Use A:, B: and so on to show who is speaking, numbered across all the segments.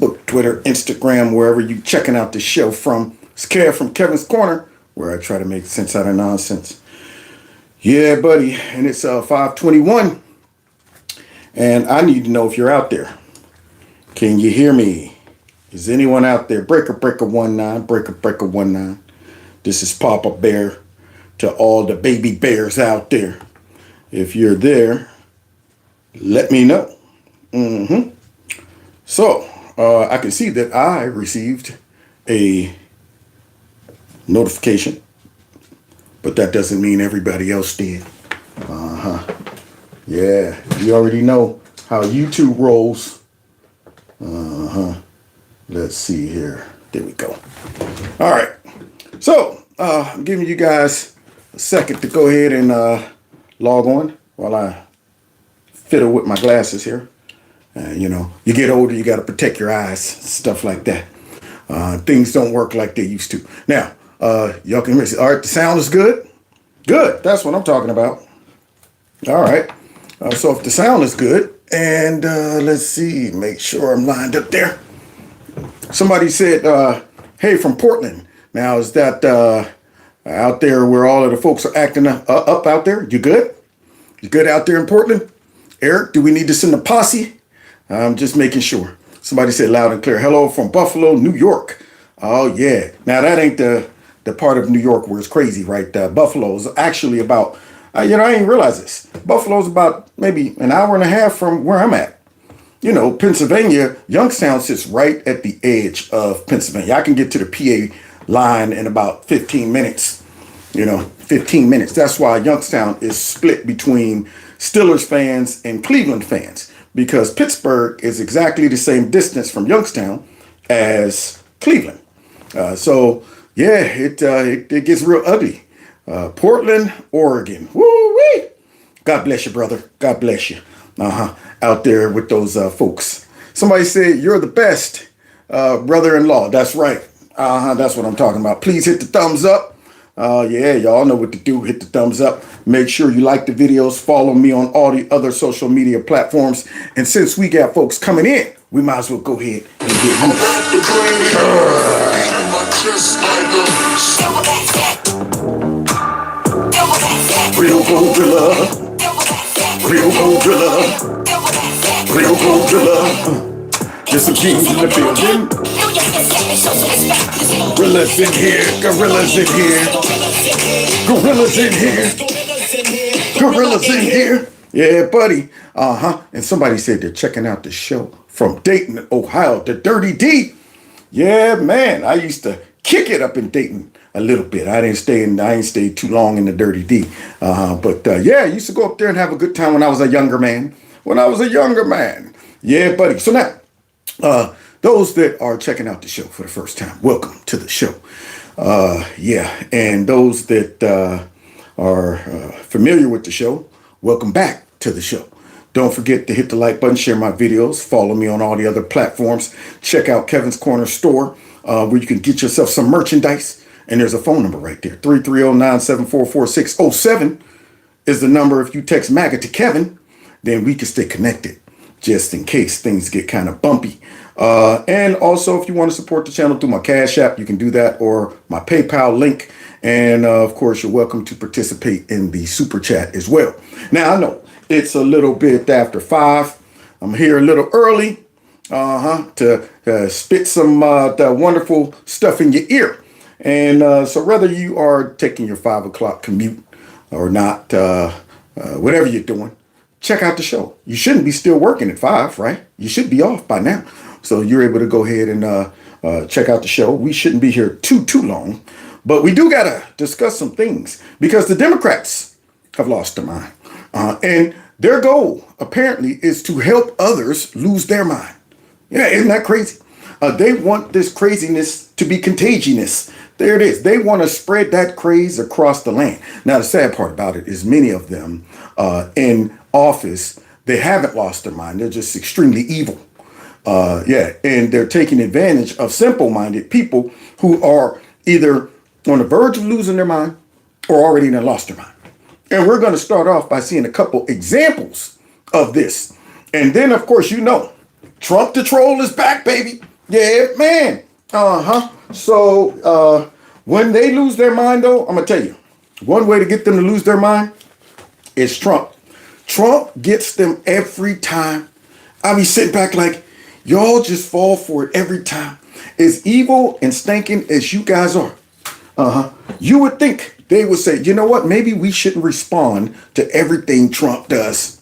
A: Facebook, Twitter, Instagram, wherever you checking out the show from. It's Kev from Kevin's Corner, where I try to make sense out of nonsense. Yeah, buddy, and it's 5:21, and I need to know if you're out there. Can you hear me? Is anyone out there? Breaker 19, breaker 19. This is Papa Bear to all the baby bears out there. If you're there, let me know. So, I can see that I received a notification, but that doesn't mean everybody else did. Yeah, you already know how YouTube rolls. Let's see here. There we go. All right. So, I'm giving you guys a second to go ahead and log on while I fiddle with my glasses here. You know, you get older, you got to protect your eyes, stuff like that. Things don't work like they used to. Now, y'all can miss it. All right, the sound is good? Good. That's what I'm talking about. All right. So if the sound is good, and let's see, make sure I'm lined up there. Somebody said, hey, from Portland. Now, is that out there where all of the folks are acting up out there? You good? You good out there in Portland? Eric, do we need to send a posse? I'm just making sure. Somebody said loud and clear, hello from Buffalo, New York. Oh, yeah. Now, that ain't the part of New York where it's crazy, right? Buffalo is actually about, I didn't realize this. Buffalo's about maybe an hour and a half from where I'm at. You know, Pennsylvania, Youngstown sits right at the edge of Pennsylvania. I can get to the PA line in about 15 minutes. 15 minutes. That's why Youngstown is split between Steelers fans and Cleveland fans, because Pittsburgh is exactly the same distance from Youngstown as Cleveland. So, yeah, it gets real ugly. Portland, Oregon. Woo-wee! God bless you, brother. God bless you. Out there with those folks. Somebody said, you're the best brother-in-law. That's right. That's what I'm talking about. Please hit the thumbs up. Yeah, y'all know what to do. Hit the thumbs up. Make sure you like the videos. Follow me on all the other social media platforms. And since we got folks coming in, we might as well go ahead and get moving. Real Godzilla. Real Godzilla. Real Godzilla. There's some kings in the building. Gorillas in here. Gorillas in here. Gorillas in here. Gorillas in here. Yeah, buddy. And somebody said they're checking out the show from Dayton, Ohio, the Dirty D. Yeah, man. I used to kick it up in Dayton a little bit. I ain't stayed too long in the Dirty D. But yeah, I used to go up there and have a good time when I was a younger man. Yeah, buddy. So now, those that are checking out the show for the first time, welcome to the show. Yeah, and those that are familiar with the show, welcome back to the show. Don't forget to hit the like button, share my videos, follow me on all the other platforms. Check out Kevin's Corner store, where you can get yourself some merchandise. And there's a phone number right there. 330-974-4607 is the number. If you text MAGA to Kevin, then we can stay connected just in case things get kind of bumpy. And also, if you want to support the channel through my Cash App, you can do that, or my PayPal link. And of course, you're welcome to participate in the super chat as well. Now, I know it's a little bit after 5. I'm here a little early to spit some the wonderful stuff in your ear. And so whether you are taking your 5 o'clock commute or not, whatever you're doing, check out the show. You shouldn't be still working at 5, right? You should be off by now. So you're able to go ahead and check out the show. We shouldn't be here too long, but we do got to discuss some things because the Democrats have lost their mind. And their goal apparently is to help others lose their mind. Yeah, isn't that crazy? They want this craziness to be contagious. There it is. They want to spread that craze across the land. Now, the sad part about it is many of them in office, they haven't lost their mind. They're just extremely evil. And they're taking advantage of simple-minded people who are either on the verge of losing their mind or already lost their mind. And we're going to start off by seeing a couple examples of this. And then, of course, Trump the troll is back, baby. Yeah, man. So when they lose their mind, though, I'm gonna tell you, one way to get them to lose their mind is Trump. Trump gets them every time. I be sitting back like, y'all just fall for it every time. As evil and stinking as you guys are, you would think they would say, you know what, maybe we shouldn't respond to everything Trump does.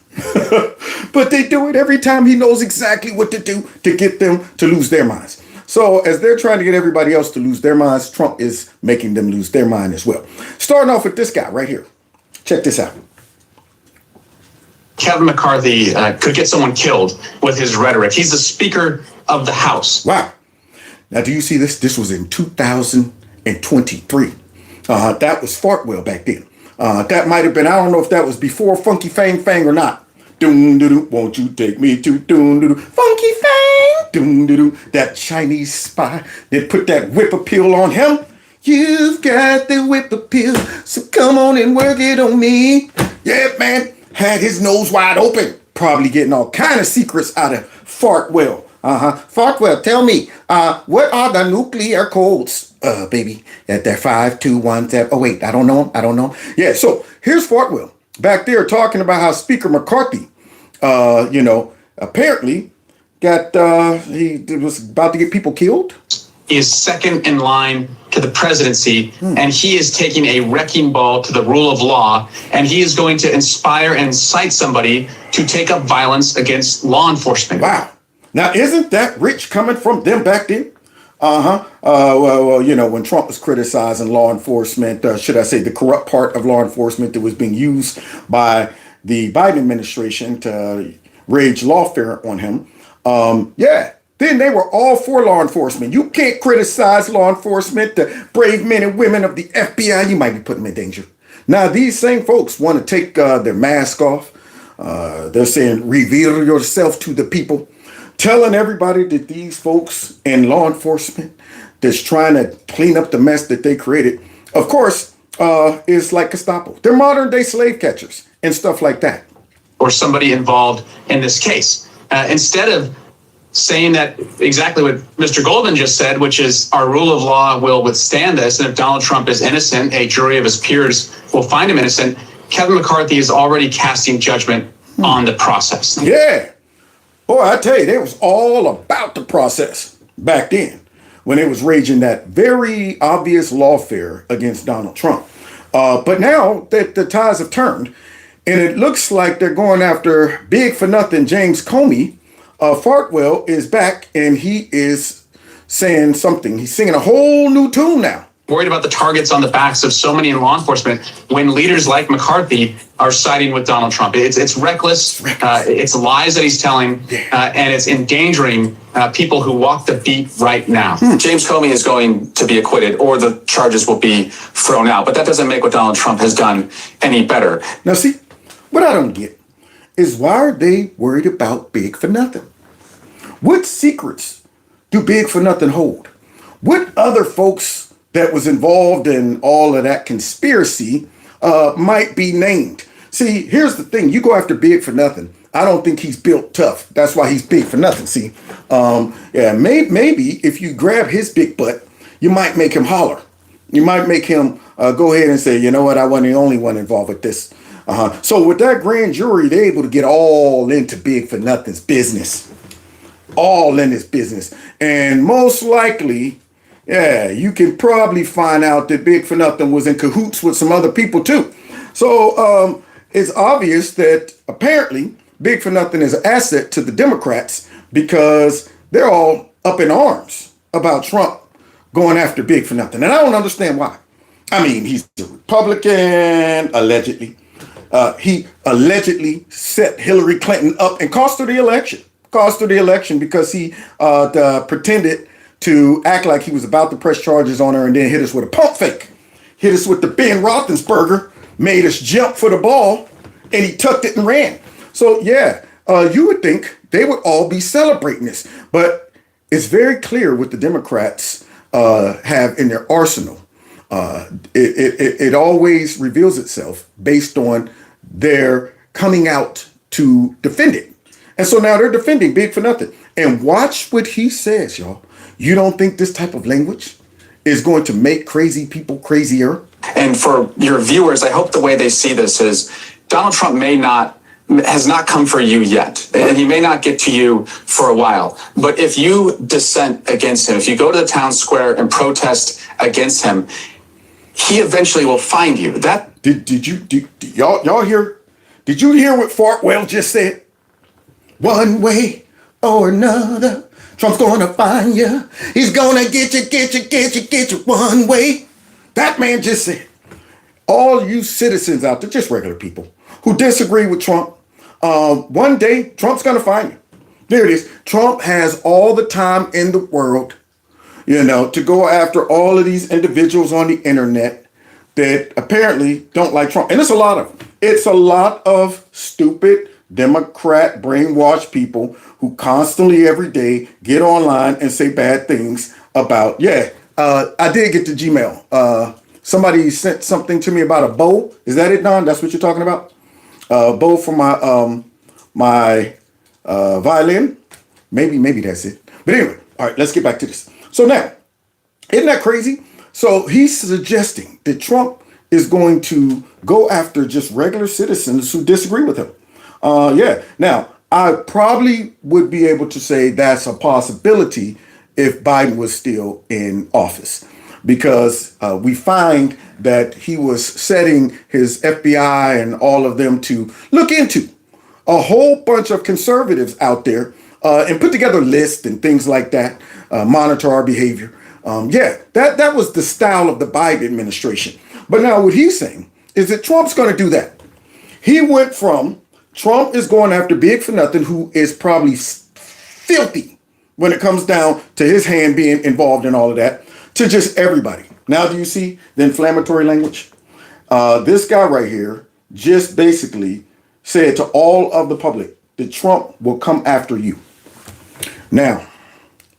A: But they do it every time. He knows exactly what to do to get them to lose their minds. So as they're trying to get everybody else to lose their minds, Trump is making them lose their mind as well. Starting off with this guy right here. Check this out.
B: Kevin McCarthy could get someone killed with his rhetoric. He's the Speaker of the House.
A: Wow. Now, do you see this? This was in 2023. That was Fartwell back then. That might have been, I don't know if that was before Funky Fang Fang or not. Doom doo doo, won't you take me to doom doo doo, Funky Fang, doom doo doo. That Chinese spy that put that whip appeal on him. You've got the whip appeal, so come on and work it on me. Yeah, man, had his nose wide open, probably getting all kind of secrets out of Fartwell. Fartwell, tell me, what are the nuclear codes? Baby, at that 5217. Oh wait, I don't know. Yeah, so here's Fartwell back there talking about how Speaker McCarthy, apparently got he was about to get people killed.
B: He is second in line to the presidency, and he is taking a wrecking ball to the rule of law, and he is going to inspire and incite somebody to take up violence against law enforcement.
A: Wow. Now, isn't that rich coming from them back then? When Trump was criticizing law enforcement, should I say the corrupt part of law enforcement that was being used by the Biden administration to wage lawfare on him. Then they were all for law enforcement. You can't criticize law enforcement, the brave men and women of the FBI. You might be putting them in danger. Now, these same folks want to take their mask off. They're saying, reveal yourself to the people. Telling everybody that these folks in law enforcement that's trying to clean up the mess that they created, of course, is like Gestapo. They're modern day slave catchers and stuff like that.
B: Or somebody involved in this case. Instead of saying that exactly what Mr. Golden just said, which is our rule of law will withstand this, and if Donald Trump is innocent, a jury of his peers will find him innocent. Kevin McCarthy is already casting judgment on the process.
A: Yeah. Boy, I tell you, they was all about the process back then when it was raging that very obvious lawfare against Donald Trump. But now that the tides have turned, and it looks like they're going after big for nothing James Comey, Fartwell is back and he is saying something. He's singing a whole new tune now.
B: Worried about the targets on the backs of so many in law enforcement when leaders like McCarthy are siding with Donald Trump. It's reckless. It's lies that he's telling, and it's endangering people who walk the beat right now.
C: James Comey is going to be acquitted, or the charges will be thrown out. But that doesn't make what Donald Trump has done any better.
A: Now, see, what I don't get is why are they worried about big for nothing? What secrets do big for nothing hold? What other folks that was involved in all of that conspiracy might be named? See, here's the thing. You go after big for nothing. I don't think he's built tough. That's why he's big for nothing. See, maybe if you grab his big butt, you might make him holler. You might make him go ahead and say, you know what, I wasn't the only one involved with this. So with that grand jury, they're able to get all into big for nothing's business. All in his business. And most likely, you can probably find out that Big for Nothing was in cahoots with some other people too. So it's obvious that apparently Big for Nothing is an asset to the Democrats because they're all up in arms about Trump going after Big for Nothing. And I don't understand why. I mean, he's a Republican, allegedly. He allegedly set Hillary Clinton up and cost her the election. Because he pretended to act like he was about to press charges on her and then hit us with a pump fake. Hit us with the Ben Roethlisberger, made us jump for the ball, and he tucked it and ran. So, you would think they would all be celebrating this. But it's very clear what the Democrats have in their arsenal. It always reveals itself based on their coming out to defend it. And so now they're defending Big for Nothing. and watch what he says, y'all. You don't think this type of language is going to make crazy people crazier?
C: And for your viewers, I hope the way they see this is Donald Trump has not come for you yet, and he may not get to you for a while. But if you dissent against him, if you go to the town square and protest against him, he eventually will find you. That
A: did y'all hear? Did you hear what Fartwell just said? One way or another, Trump's gonna find you. He's gonna get you one way. That man just said. All you citizens out there, just regular people who disagree with Trump, one day Trump's gonna find you. There it is. Trump has all the time in the world, to go after all of these individuals on the internet that apparently don't like Trump. And it's a lot of them. It's a lot of stupid Democrat brainwashed people who constantly every day get online and say bad things about, I did get the Gmail. Somebody sent something to me about a bow. Is that it, Don? That's what you're talking about? Bow for my violin. Maybe that's it. But anyway, all right, let's get back to this. So now, isn't that crazy? So he's suggesting that Trump is going to go after just regular citizens who disagree with him. Now, I probably would be able to say that's a possibility if Biden was still in office, because we find that he was setting his FBI and all of them to look into a whole bunch of conservatives out there and put together lists and things like that, monitor our behavior. That was the style of the Biden administration. But now what he's saying is that Trump's going to do that. He went from Trump is going after Big for Nothing, who is probably filthy when it comes down to his hand being involved in all of that, to just everybody. Now, do you see the inflammatory language? This guy right here just basically said to all of the public that Trump will come after you. Now,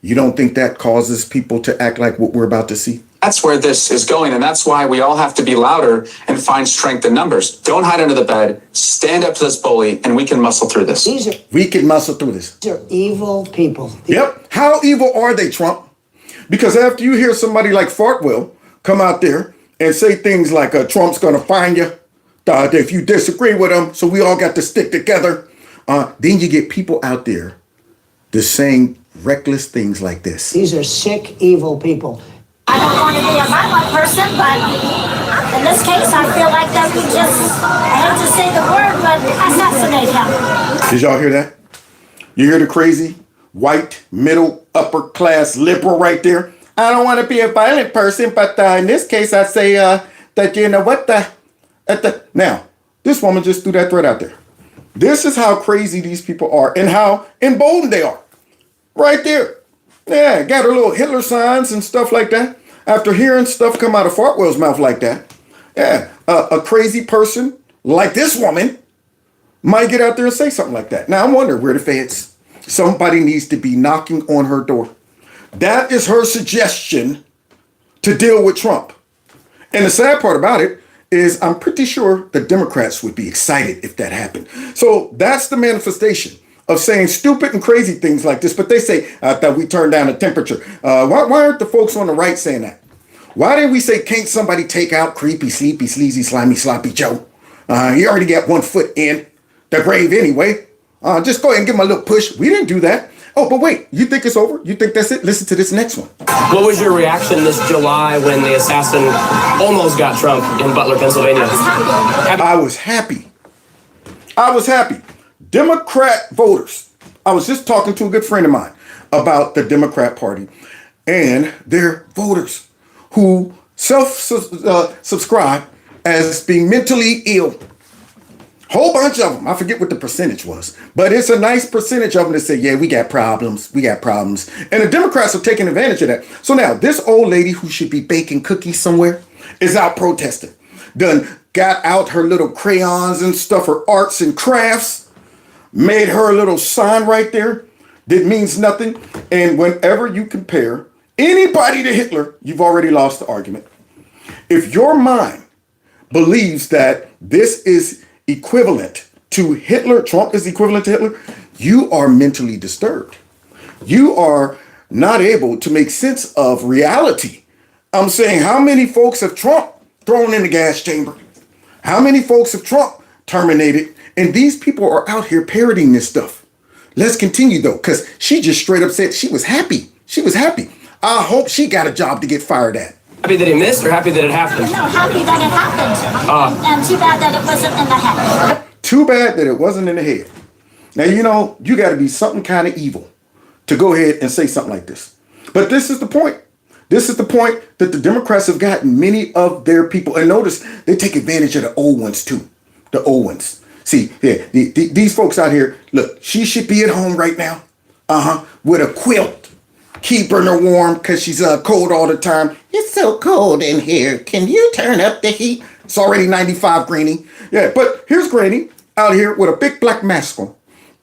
A: you don't think that causes people to act like what we're about to see?
C: That's where this is going, and that's why we all have to be louder and find strength in numbers. Don't hide under the bed. Stand up to this bully, and we can muscle through this.
A: We can muscle through this.
D: These are evil people.
A: Yep. How evil are they, Trump? Because after you hear somebody like Fartwell come out there and say things like Trump's going to find you, if you disagree with him, so we all got to stick together, then you get people out there just saying reckless things like this.
D: These are sick, evil people.
E: I don't want to be a violent person, but in this case, I feel like that we just, I hate to say the word, but assassinate him.
A: Did y'all hear that? You hear the crazy, white, middle, upper class liberal right there? I don't want to be a violent person, but in this case, I say that, you know what Now, this woman just threw that threat out there. This is how crazy these people are and how emboldened they are. Right there. Yeah, got her little Hitler signs and stuff like that. After hearing stuff come out of Fartwell's mouth like that, a crazy person like this woman might get out there and say something like that. Now, I'm wondering where the feds. Somebody needs to be knocking on her door. That is her suggestion to deal with Trump. And the sad part about it is I'm pretty sure the Democrats would be excited if that happened. So that's the manifestation of saying stupid and crazy things like this. But they say, I thought we turned down the temperature. Why aren't the folks on the right saying that? Why didn't we say, can't somebody take out creepy, sleepy, sleazy, slimy, sloppy Joe? He already got 1 foot in the grave anyway. Just go ahead and give him a little push. We didn't do that. Oh, but wait, you think it's over? You think that's it? Listen to this next one.
F: What was your reaction this July when the assassin almost got Trump in Butler, Pennsylvania?
A: I was happy. Democrat voters. I was just talking to a good friend of mine about the Democrat Party and their voters who self-subscribe as being mentally ill. Whole bunch of them. I forget what the percentage was, but it's a nice percentage of them that say, yeah, we got problems. And the Democrats are taking advantage of that. So now this old lady who should be baking cookies somewhere is out protesting. Done got out her little crayons and stuff, her arts and crafts, made her a little sign right there that means nothing. And whenever you compare anybody to Hitler, you've already lost the argument. If your mind believes that this is equivalent to Hitler, Trump is equivalent to Hitler, you are mentally disturbed. You are not able to make sense of reality. I'm saying, how many folks have Trump thrown in the gas chamber? How many folks have Trump terminated? And these people are out here parroting this stuff. Let's continue though, because she just straight up said she was happy. She was happy. I hope she got a job to get fired at.
F: Happy that he missed or happy that it happened?
E: No, happy that it happened. And too bad that it wasn't in the head.
A: Too bad that it wasn't in the head. Now, you know, you got to be something kind of evil to go ahead and say something like this. But this is the point. This is the point that the Democrats have gotten many of their people. And notice they take advantage of the old ones too. The old ones. See, yeah, these folks out here, look, she should be at home right now. With a quilt. Keeping her warm because she's cold all the time. It's so cold in here. Can you turn up the heat? It's already 95, Granny. Yeah, but here's Granny out here with a big black mask on.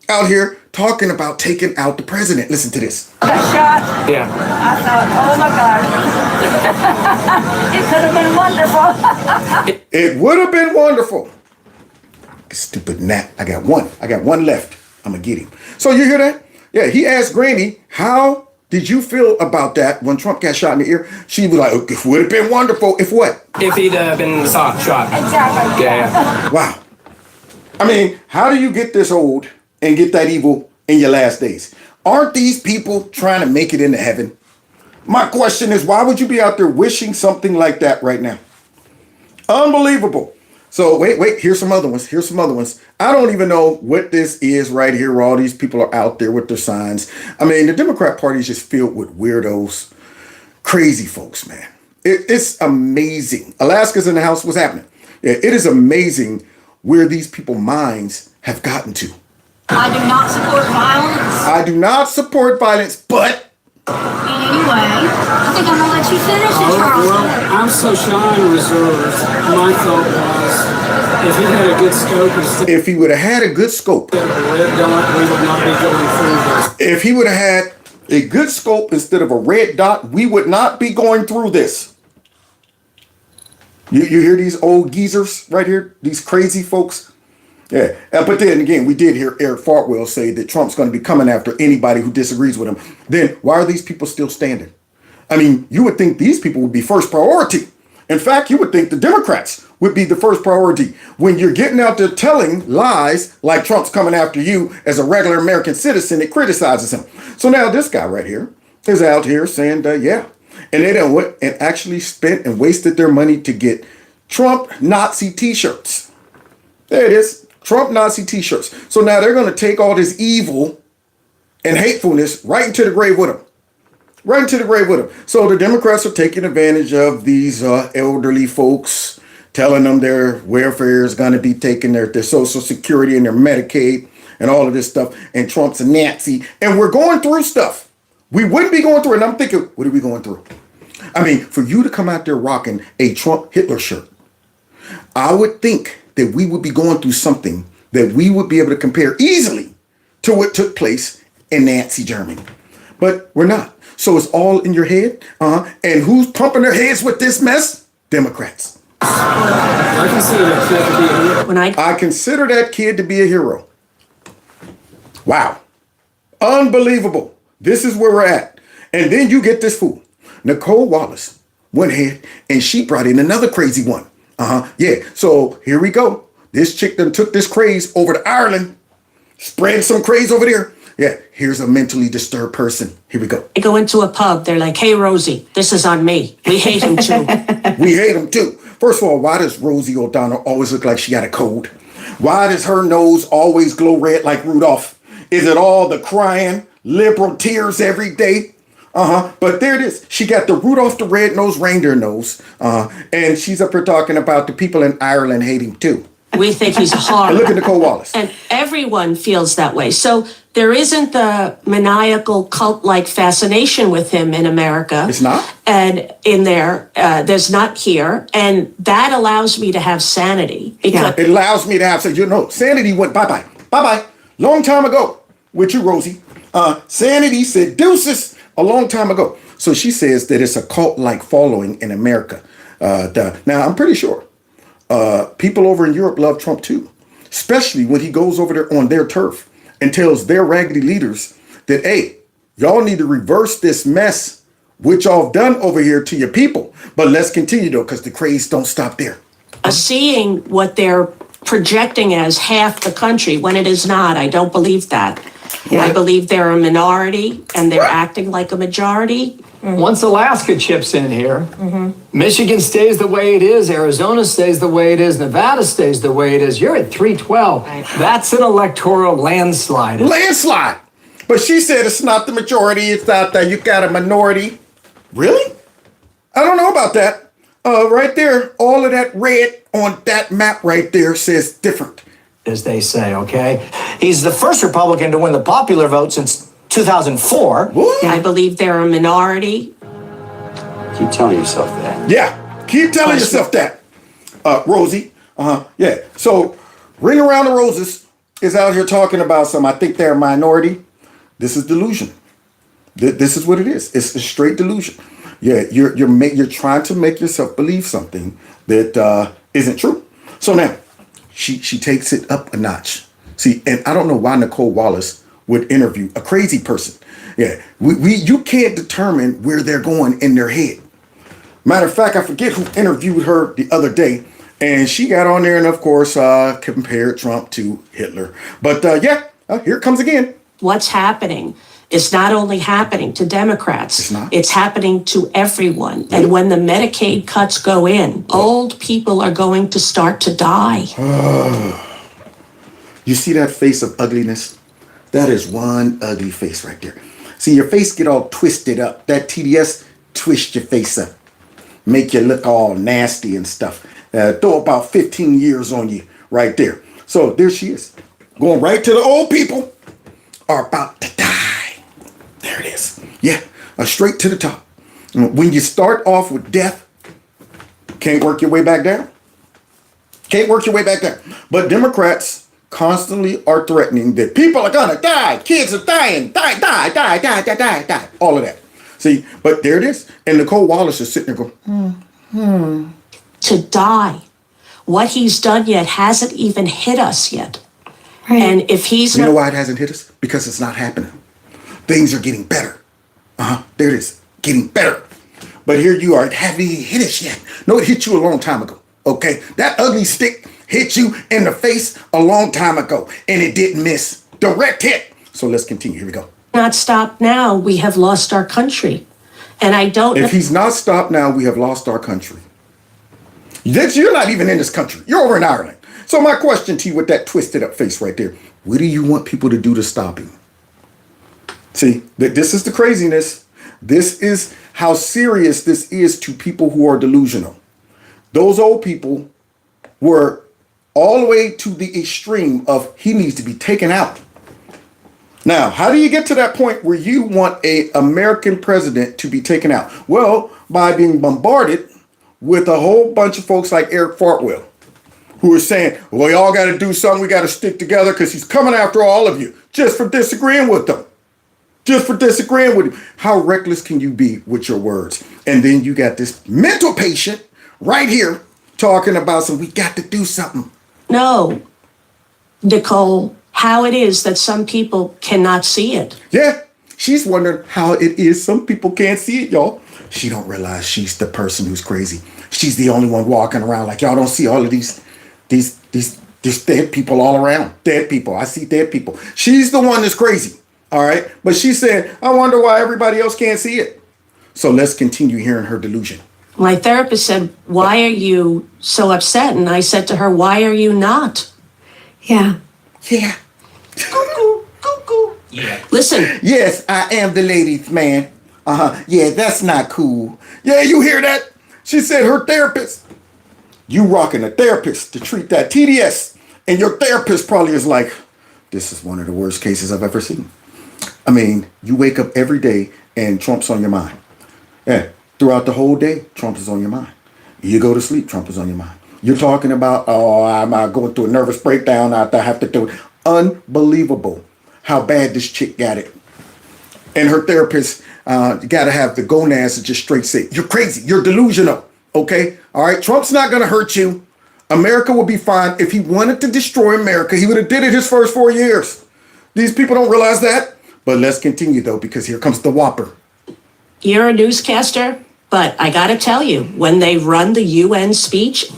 A: Out here talking about taking out the president. Listen to this.
G: Shot.
F: Yeah.
G: I thought, oh my God, it could have been wonderful.
A: It would have been wonderful. Stupid gnat. I got one left. I'm going to get him. So you hear that? Yeah, he asked Granny, how did you feel about that when Trump got shot in the ear? She was like, it would have been wonderful if what?
F: If he'd been shot.
G: Exactly.
F: Yeah.
A: Wow. I mean, how do you get this old and get that evil in your last days? Aren't these people trying to make it into heaven? My question is, why would you be out there wishing something like that right now? Unbelievable. So wait, here's some other ones. I don't even know what this is right here where all these people are out there with their signs. I mean, the Democrat Party is just filled with weirdos, crazy folks, man. It's amazing. Alaska's in the house. What's happening? Yeah, it is amazing where these people's minds have gotten to.
E: I do not support violence
A: I do not support violence, but
E: in any way. I think I'm gonna let you finish it, Charles.
H: Well, I'm so shy and reserved. My thought was, if he had a good scope instead
A: if he would have had a good scope,
H: of a red dot, we would not be going through this.
A: if he would have had a good scope instead of a red dot, we would not be going through this. You hear these old geezers right here? These crazy folks? Yeah. But then again, we did hear Eric Fartwell say that Trump's going to be coming after anybody who disagrees with him. Then why are these people still standing? I mean, you would think these people would be first priority. In fact, you would think the Democrats would be the first priority when you're getting out there telling lies like Trump's coming after you as a regular American citizen that criticizes him. So now this guy right here is out here saying, yeah. And they done went and actually spent and wasted their money to get Trump Nazi t-shirts. There it is. Trump Nazi t-shirts. So now they're going to take all this evil and hatefulness right into the grave with them. Right into the grave with them. So the Democrats are taking advantage of these elderly folks, telling them their welfare is going to be taking their Social Security and their Medicaid and all of this stuff. And Trump's a Nazi. And we're going through stuff. We wouldn't be going through it. And I'm thinking, what are we going through? I mean, for you to come out there rocking a Trump Hitler shirt, I would think that we would be going through something that we would be able to compare easily to what took place in Nazi Germany. But we're not. So it's all in your head. And who's pumping their heads with this mess? Democrats.
H: I consider that kid to be a hero.
A: I consider that kid to be a hero. Wow. Unbelievable. This is where we're at. And then you get this fool. Nicole Wallace went ahead and she brought in another crazy one. Yeah. So here we go. This chick done took this craze over to Ireland, spread some craze over there. Yeah. Here's a mentally disturbed person. Here we go.
I: They go into a pub. They're like, hey, Rosie, this is on me. We hate him too.
A: We hate him too. First of all, why does Rosie O'Donnell always look like she got a cold? Why does her nose always glow red like Rudolph? Is it all the crying, liberal tears every day? But there it is. She got the Rudolph the Red-Nosed Reindeer nose. And she's up here talking about the people in Ireland hate him too.
I: We think he's horrible.
A: And look at Nicole Wallace.
I: And everyone feels that way. So there isn't the maniacal cult-like fascination with him in America.
A: It's not?
I: And in there, there's not here. And that allows me to have sanity. Because
A: It allows me to have, sanity went bye-bye. Bye-bye. Long time ago with you, Rosie. Sanity said deuces a long time ago. So she says that it's a cult-like following in America. Now, I'm pretty sure people over in Europe love Trump too, especially when he goes over there on their turf and tells their raggedy leaders that, hey, Y'all need to reverse this mess, which y'all done over here to your people. But let's continue though, because the craze don't stop there.
I: Seeing what they're projecting as half the country when it is not. I don't believe that. I believe they're a minority and they're acting like a majority.
J: Once Alaska chips in here, Michigan stays the way it is, Arizona stays the way it is, Nevada stays the way it is, you're at 312. That's an electoral landslide.
A: Landslide. But she said it's not the majority, it's out there. You got a minority. Really? I don't know about that. Right there, all of that red on that map right there says different.
J: As they say, okay? He's the first Republican to win the popular vote since 2004.
I: I believe they're a minority.
C: Keep telling yourself that.
A: Yeah, keep telling yourself that. Rosie, yeah. So, Ring Around the Roses is out here talking about some, I think they're a minority. This is delusion. This is what it is. It's a straight delusion. Yeah, you're trying to make yourself believe something that isn't true. So now, she takes it up a notch. See, and I don't know why Nicole Wallace would interview a crazy person. Yeah, you can't determine where they're going in their head. Matter of fact, I forget who interviewed her the other day, and she got on there and, of course, compared Trump to Hitler. But here it comes again.
I: What's happening is not only happening to Democrats, it's happening to everyone. And when the Medicaid cuts go in, old people are going to start to die.
A: You see that face of ugliness? That is one ugly face right there. See, your face get all twisted up. That TDS twist your face up. Make you look all nasty and stuff. Throw about 15 years on you right there. So there she is. Going right to the old people are about to die. There it is. Yeah, straight to the top. When you start off with death, can't work your way back down. Can't work your way back down. But Democrats constantly are threatening that people are gonna die, kids are dying, die. All of that. See, but there it is. And Nicole Wallace is sitting there going,
I: To die. What he's done yet hasn't even hit us yet. Right. And if he's
A: you know why it hasn't hit us? Because it's not happening. Things are getting better. There it is. Getting better. But here you are. It hasn't even hit us yet. No, it hit you a long time ago. Okay? That ugly stick hit you in the face a long time ago. And it didn't miss. Direct hit. So let's continue. Here we go.
I: Not stop now, we have lost our country. And I don't
A: If he's not stopped now, we have lost our country. You're not even in this country. You're over in Ireland. So my question to you with that twisted up face right there, what do you want people to do to stop him? See, this is the craziness. This is how serious this is to people who are delusional. Those old people were all the way to the extreme of he needs to be taken out. Now, how do you get to that point where you want an American president to be taken out? Well, by being bombarded with a whole bunch of folks like Eric Fartwell, who are saying, well, y'all got to do something. We got to stick together because he's coming after all of you just for disagreeing with them. Just for disagreeing with him. How reckless can you be with your words? And then you got this mental patient right here talking about some, we got to do something.
I: know, Nicole, how it is that some people cannot see it.
A: Yeah, she's wondering how it is some people can't see it, y'all. She don't realize she's the person who's crazy. She's the only one walking around like y'all don't see all of these dead people all around. Dead people. I see dead people. She's the one that's crazy. All right. But she said, I wonder why everybody else can't see it. So let's continue hearing her delusion.
I: My therapist said, why are you so upset? And I said to her, why are you not?
D: Yeah.
A: Yeah.
F: Yeah.
I: Listen.
A: Yes, I am the ladies' man. Yeah, that's not cool. Yeah, you hear that? She said her therapist. You rocking a therapist to treat that TDS. And your therapist probably is like, this is one of the worst cases I've ever seen. I mean, you wake up every day and Trump's on your mind. Yeah, throughout the whole day, Trump is on your mind. You go to sleep, Trump is on your mind. You're talking about, oh, I'm going through a nervous breakdown. I have to do it. Unbelievable how bad this chick got it. And her therapist got to have the gonads to just straight say, you're crazy. You're delusional. Okay? All right? Trump's not going to hurt you. America will be fine. If he wanted to destroy America, he would have did it his first 4 years. These people don't realize that. But let's continue, though, because here comes the whopper.
I: You're a newscaster, but I gotta tell you, when they run the UN speech,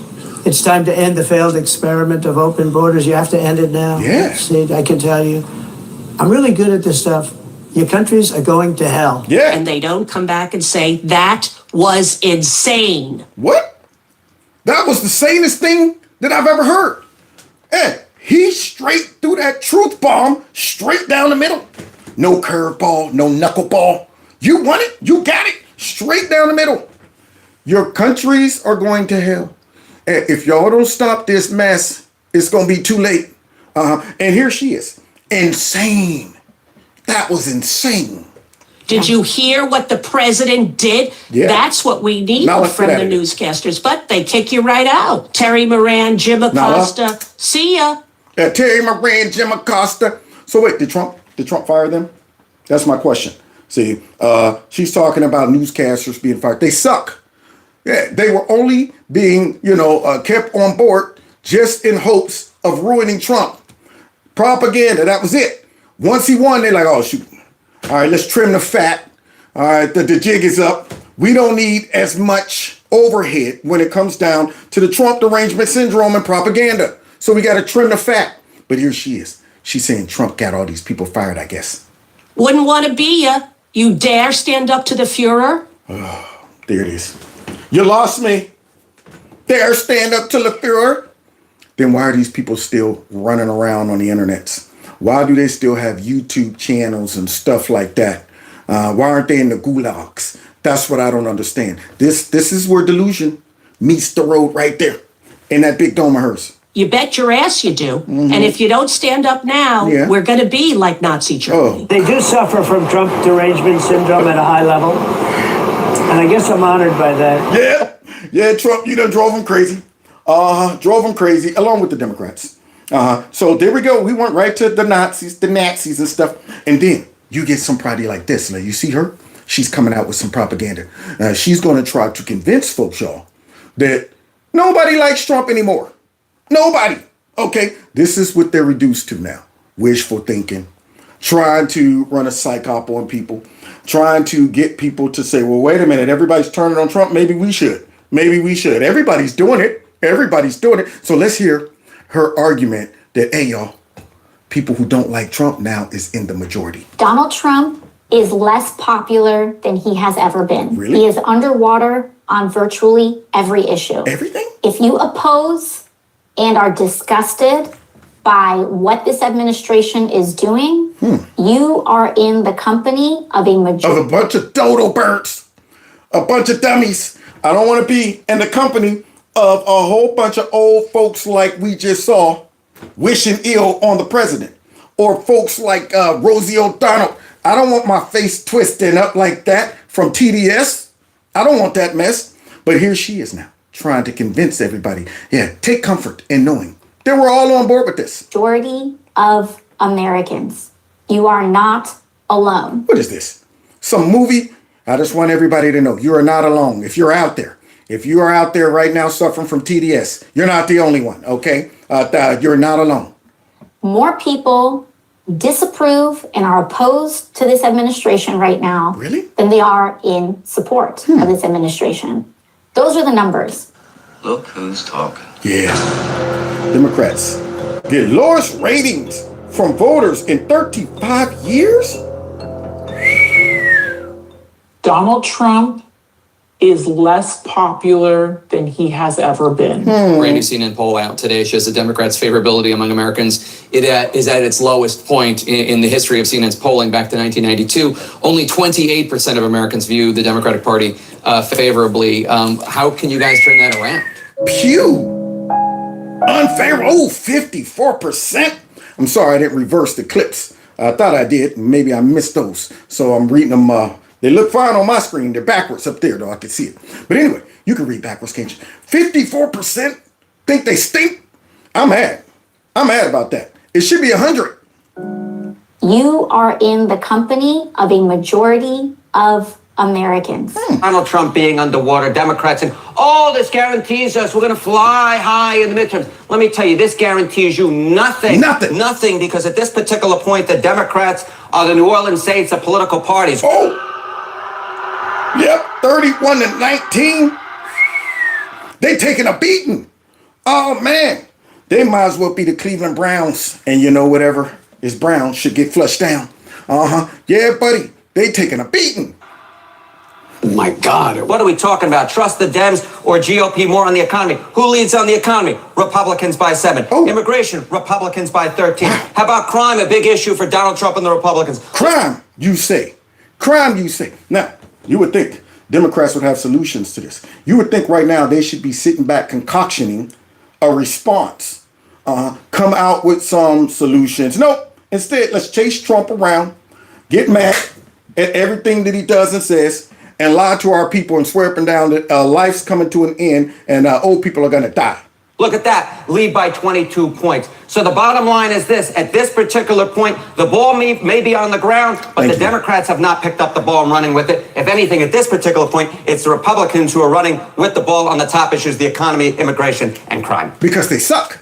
D: It's time to end the failed experiment of open borders. You have to end it now.
A: Yeah.
D: See, I can tell you, I'm really good at this stuff. Your countries are going to hell.
A: Yeah.
I: and they don't come back and say, that was insane.
A: What? That was the sanest thing that I've ever heard. And he straight threw that truth bomb straight down the middle. No curveball, no knuckleball. You want it, you got it, straight down the middle. Your countries are going to hell. And if y'all don't stop this mess, it's going to be too late. And here she is. Insane. That was insane.
I: Did you hear what the president did?
A: Yeah.
I: That's what we need
A: Now let's
I: from
A: get
I: the
A: at it.
I: newscasters, but they kick you right out. Terry Moran, Jim Acosta, see ya.
A: Terry Moran, Jim Acosta. So wait, did Trump fire them? That's my question. See, she's talking about newscasters being fired. They suck. Yeah, they were only being, kept on board just in hopes of ruining Trump. Propaganda, that was it. Once he won, they're like, oh, shoot. All right, let's trim the fat. All right, the jig is up. We don't need as much overhead when it comes down to the Trump derangement syndrome and propaganda. So we got to trim the fat. But here she is. She's saying Trump got all these people fired, I guess.
I: Wouldn't want to be ya. You dare stand up to the Fuhrer?
A: There it is. You lost me. Dare stand up to the Fuhrer? Then why are these people still running around on the internet? Why do they still have YouTube channels and stuff like that? Why aren't they in the gulags? That's what I don't understand. This is where delusion meets the road right there in that big dome of hers.
I: You bet your ass you do. And if you don't stand up now,
A: Yeah.
I: we're going to be like Nazi Germany.
D: They do suffer from Trump derangement syndrome at a high level. And I guess I'm honored by that.
A: Yeah, Trump, you done drove them crazy. Drove them crazy, along with the Democrats. So there we go. We went right to the Nazis and stuff. And then you get somebody like this. Now, you see her? She's coming out with some propaganda. She's going to try to convince folks, y'all, that nobody likes Trump anymore. Nobody. Okay, this is what they're reduced to now. Wishful thinking. Trying to run a psych op on people. Trying to get people to say, well, wait a minute, everybody's turning on Trump. Maybe we should. Maybe we should. Everybody's doing it. Everybody's doing it. So let's hear her argument that, hey, y'all, people who don't like Trump now is in the majority.
K: Donald Trump is less popular than he has ever been.
A: Really?
K: He is underwater on virtually every issue.
A: Everything?
K: If you oppose and are disgusted by what this administration is doing, you are in the company of a majority.
A: Of a bunch of dodo birds, a bunch of dummies. I don't want to be in the company of a whole bunch of old folks like we just saw wishing ill on the president, or folks like Rosie O'Donnell. I don't want my face twisting up like that from TDS. I don't want that mess. But here she is now, trying to convince everybody, take comfort in knowing that we're all on board with this.
K: Majority of Americans. You are not alone.
A: What is this? Some movie? I just want everybody to know you are not alone. If you're out there, right now suffering from TDS, you're not the only one, okay? You're not alone.
K: More people disapprove and are opposed to this administration right now than they are in support of this administration. Those are the numbers.
L: Look who's talking.
A: Yeah. Democrats get lowest ratings from voters in 35 years?
M: Donald Trump is less popular than he has ever been.
F: Brand new CNN poll out today shows the Democrats' favorability among Americans is at its lowest point in the history of CNN's polling back to 1992. Only 28% of Americans view the Democratic Party favorably. How can you guys turn that around?
A: Pew! Unfavorable. 54%. I'm sorry I didn't reverse the clips. I thought I did. Maybe I missed those. So I'm reading them. They look fine on my screen. They're backwards up there, though. I can see it. But anyway, you can read backwards, can't you? 54% think they stink. I'm mad. I'm mad about that. It should be 100.
K: You are in the company of a majority of Americans.
N: Donald Trump being underwater, Democrats, and all this guarantees us we're going to fly high in the midterms. Let me tell you, this guarantees you nothing.
A: Nothing.
N: Nothing, because at this particular point, the Democrats are the New Orleans Saints of political parties.
A: Oh! Yep, 31-19. They taking a beating. Oh, man. They might as well be the Cleveland Browns. And you know whatever is brown should get flushed down. Yeah, buddy. They taking a beating.
N: My God. What are we talking about? Trust the Dems or GOP more on the economy? Who leads on the economy? Republicans by 7. Immigration, Republicans by 13. How about crime, a big issue for Donald Trump and the Republicans?
A: Crime, you say. Crime, you say. Now, you would think Democrats would have solutions to this. You would think right now they should be sitting back concoctioning a response. Come out with some solutions. Nope. Instead, let's chase Trump around, get mad at everything that he does and says, and lie to our people and swear up and down that life's coming to an end and old people are going to die.
N: Look at that, lead by 22 points. So the bottom line is this: at this particular point, the ball may be on the ground, but the Democrats have not picked up the ball and running with it. If anything, at this particular point, it's the Republicans who are running with the ball on the top issues, the economy, immigration, and crime.
A: Because they suck.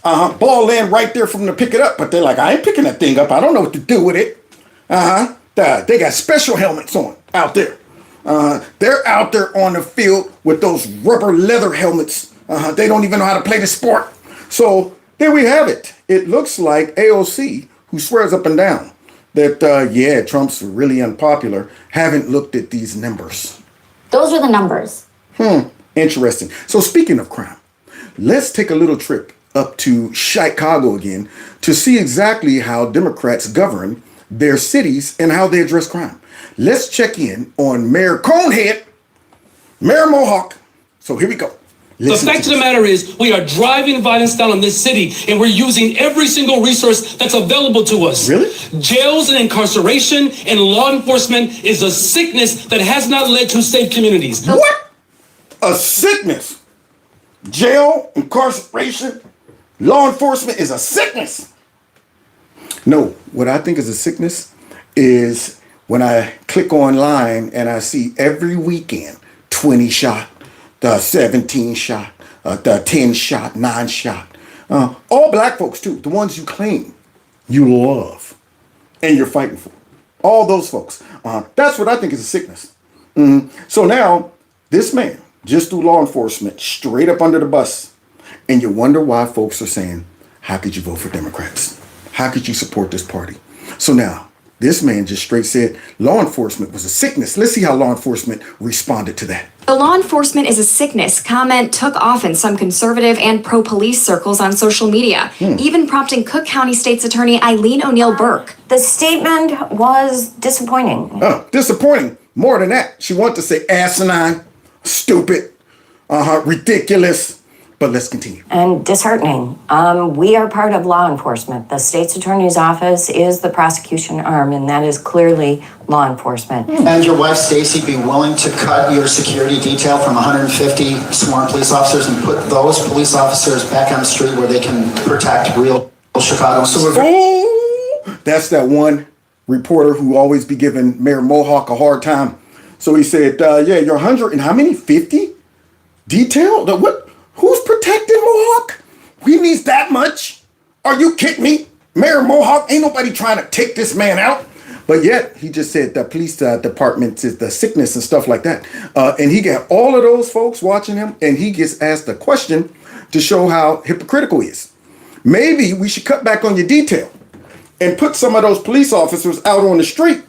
A: Ball land right there for them to pick it up, but they're like, I ain't picking that thing up. I don't know what to do with it. They got special helmets on out there. They're out there on the field with those rubber leather helmets. They don't even know how to play the sport. So there we have it. It looks like AOC, who swears up and down that, yeah, Trump's really unpopular, haven't looked at these numbers.
K: Those are the numbers.
A: Interesting. So speaking of crime, let's take a little trip up to Chicago again to see exactly how Democrats govern their cities and how they address crime. Let's check in on Mayor Conehead, Mayor Mohawk. So here we go.
O: The fact of the matter is, we are driving violence down in this city, and we're using every single resource that's available to us.
A: Really?
O: Jails and incarceration and law enforcement is a sickness that has not led to safe communities.
A: What? A sickness? Jail, incarceration, law enforcement is a sickness? No, what I think is a sickness is when I click online and I see every weekend 20 shot, the 17 shot, the 10 shot, 9 shot. All black folks too, the ones you claim you love and you're fighting for. All those folks. That's what I think is a sickness. So now this man just threw law enforcement straight up under the bus. And you wonder why folks are saying, how could you vote for Democrats? How could you support this party? So now, this man just straight said law enforcement was a sickness. Let's see how law enforcement responded to that.
P: The law enforcement is a sickness comment took off in some conservative and pro-police circles on social media, even prompting Cook County State's Attorney Eileen O'Neill Burke.
Q: The statement was disappointing.
A: Disappointing. More than that. She wanted to say asinine, stupid, ridiculous. But let's continue.
Q: And disheartening. We are part of law enforcement. The state's attorney's office is the prosecution arm, and that is clearly law enforcement.
R: And your wife, Stacy, be willing to cut your security detail from 150 sworn police officers and put those police officers back on the street where they can protect real Chicagoans?
A: That's that one reporter who always be giving Mayor Mohawk a hard time. So he said, yeah, you're 100 and how many? 50? Detail? What? Who's protecting Mohawk? We needs that much? Are you kidding me? Mayor Mohawk, ain't nobody trying to take this man out. But yet, he just said the police department is the sickness and stuff like that. And he got all of those folks watching him, and he gets asked a question to show how hypocritical he is. Maybe we should cut back on your detail and put some of those police officers out on the street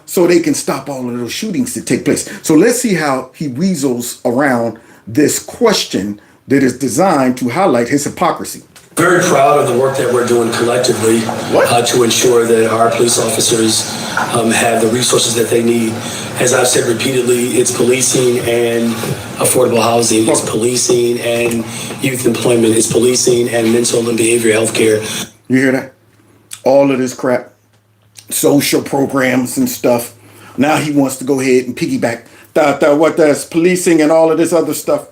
A: so they can stop all of those shootings that take place. So let's see how he weasels around this question that is designed to highlight his hypocrisy.
O: Very proud of the work that we're doing collectively to ensure that our police officers have the resources that they need. As I've said repeatedly, it's policing and affordable housing, it's policing and youth employment, it's policing and mental and behavioral health care.
A: You hear that? All of this crap, social programs and stuff. Now he wants to go ahead and piggyback what that's policing and all of this other stuff.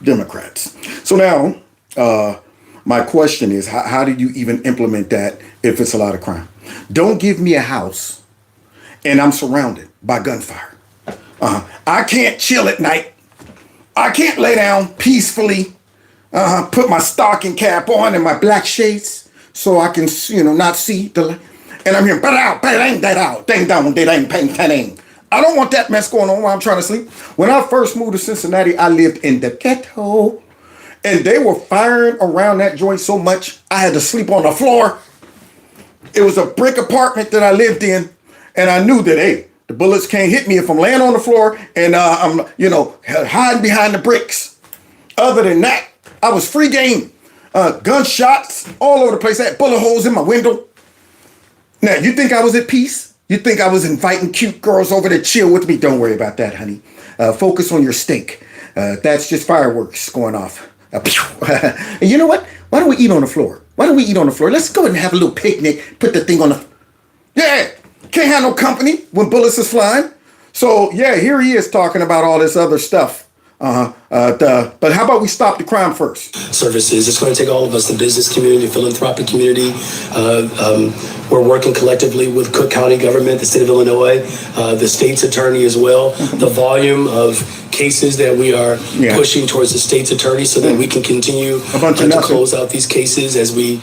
A: Democrats. So now, my question is, how do you even implement that if it's a lot of crime? Don't give me a house and I'm surrounded by gunfire. I can't chill at night. I can't lay down peacefully, put my stocking cap on and my black shades so I can, not see the light. And I'm hearing, bang, down, bang. I don't want that mess going on while I'm trying to sleep. When I first moved to Cincinnati, I lived in the ghetto. And they were firing around that joint so much, I had to sleep on the floor. It was a brick apartment that I lived in. And I knew that, hey, the bullets can't hit me if I'm laying on the floor and I'm, hiding behind the bricks. Other than that, I was free game. Gunshots all over the place. I had bullet holes in my window. Now, you think I was at peace? You think I was inviting cute girls over to chill with me? Don't worry about that, honey. Focus on your steak. That's just fireworks going off. And you know what? Why don't we eat on the floor? Let's go ahead and have a little picnic. Put the thing on the... Yeah, can't have no company when bullets is flying. So, yeah, here he is talking about all this other stuff. But how about we stop the crime first?
O: Services. It's going to take all of us, the business community, the philanthropic community. We're working collectively with Cook County government, the state of Illinois, the state's attorney as well. The volume of cases that we are pushing towards the state's attorney so that we can continue to close out these cases as we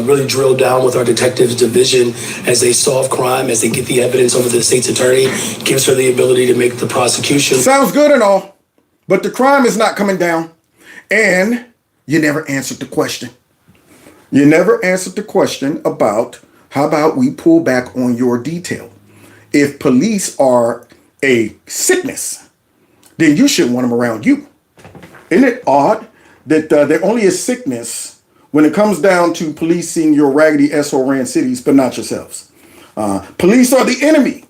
O: really drill down with our detectives division as they solve crime, as they get the evidence over to the state's attorney, gives her the ability to make the prosecution.
A: Sounds good and all. But the crime is not coming down. And you never answered the question. You never answered the question about how about we pull back on your detail? If police are a sickness, then you shouldn't want them around you. Isn't it odd that they're only a sickness when it comes down to policing your raggedy SO-ran cities, but not yourselves? Police are the enemy.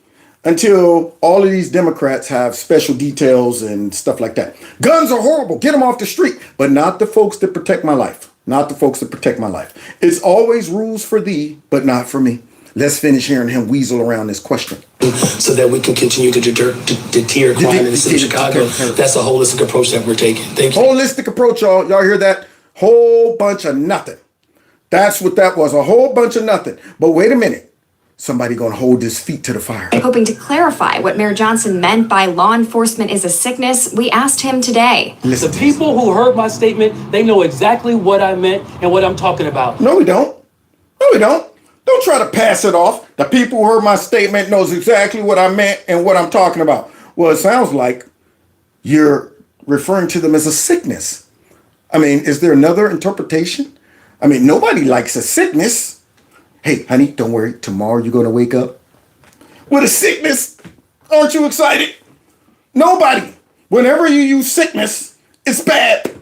A: Until all of these Democrats have special details and stuff like that. Guns are horrible. Get them off the street. But not the folks that protect my life. It's always rules for thee, but not for me. Let's finish hearing him weasel around this question.
O: So that we can continue to deter crime in the city of Chicago. That's a holistic approach that we're taking. Thank you.
A: Holistic approach, y'all. Y'all hear that? Whole bunch of nothing. That's what that was. A whole bunch of nothing. But wait a minute. Somebody gonna hold his feet to the fire.
P: Hoping to clarify what Mayor Johnson meant by law enforcement is a sickness, we asked him today.
S: The people who heard my statement, they know exactly what I meant and what I'm talking about.
A: No, we don't. Don't try to pass it off. The people who heard my statement knows exactly what I meant and what I'm talking about. Well, it sounds like you're referring to them as a sickness. I mean, is there another interpretation? I mean, nobody likes a sickness. Hey, honey, don't worry. Tomorrow you're going to wake up with a sickness. Aren't you excited? Nobody. Whenever you use sickness, it's bad.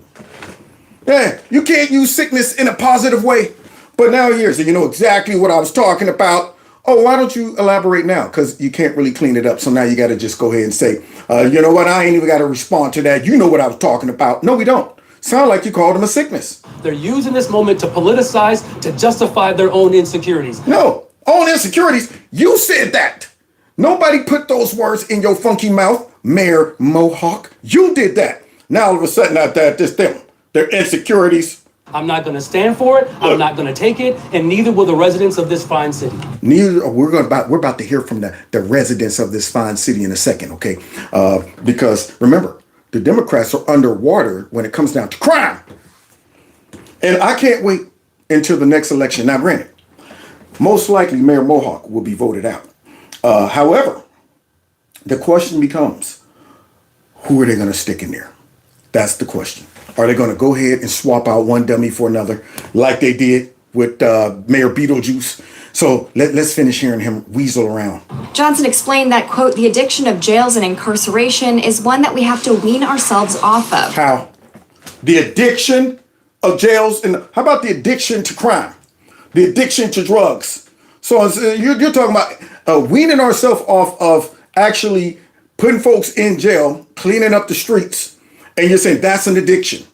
A: Yeah, you can't use sickness in a positive way. But now here's it. You know exactly what I was talking about. Oh, why don't you elaborate now? Because you can't really clean it up. So now you got to just go ahead and say, you know what? I ain't even got to respond to that. You know what I was talking about. No, we don't. Sound like you called him a sickness.
S: They're using this moment to politicize, to justify their own insecurities.
A: No, own insecurities. You said that. Nobody put those words in your funky mouth, Mayor Mohawk. You did that. Now all of a sudden out there, just them. Their insecurities.
S: I'm not going to stand for it. I'm not going to take it, and neither will the residents of this fine city.
A: We're about to hear from the residents of this fine city in a second, okay? Because remember, the Democrats are underwater when it comes down to crime. And I can't wait until the next election. Now, granted, most likely Mayor Mohawk will be voted out. However, the question becomes, who are they going to stick in there? That's the question. Are they going to go ahead and swap out one dummy for another like they did with Mayor Beetlejuice? So let's finish hearing him weasel around.
P: Johnson explained that, quote, the addiction of jails and incarceration is one that we have to wean ourselves off of.
A: How? The addiction of jails and how about the addiction to crime? The addiction to drugs? So you're talking about weaning ourselves off of actually putting folks in jail, cleaning up the streets, and you're saying that's an addiction.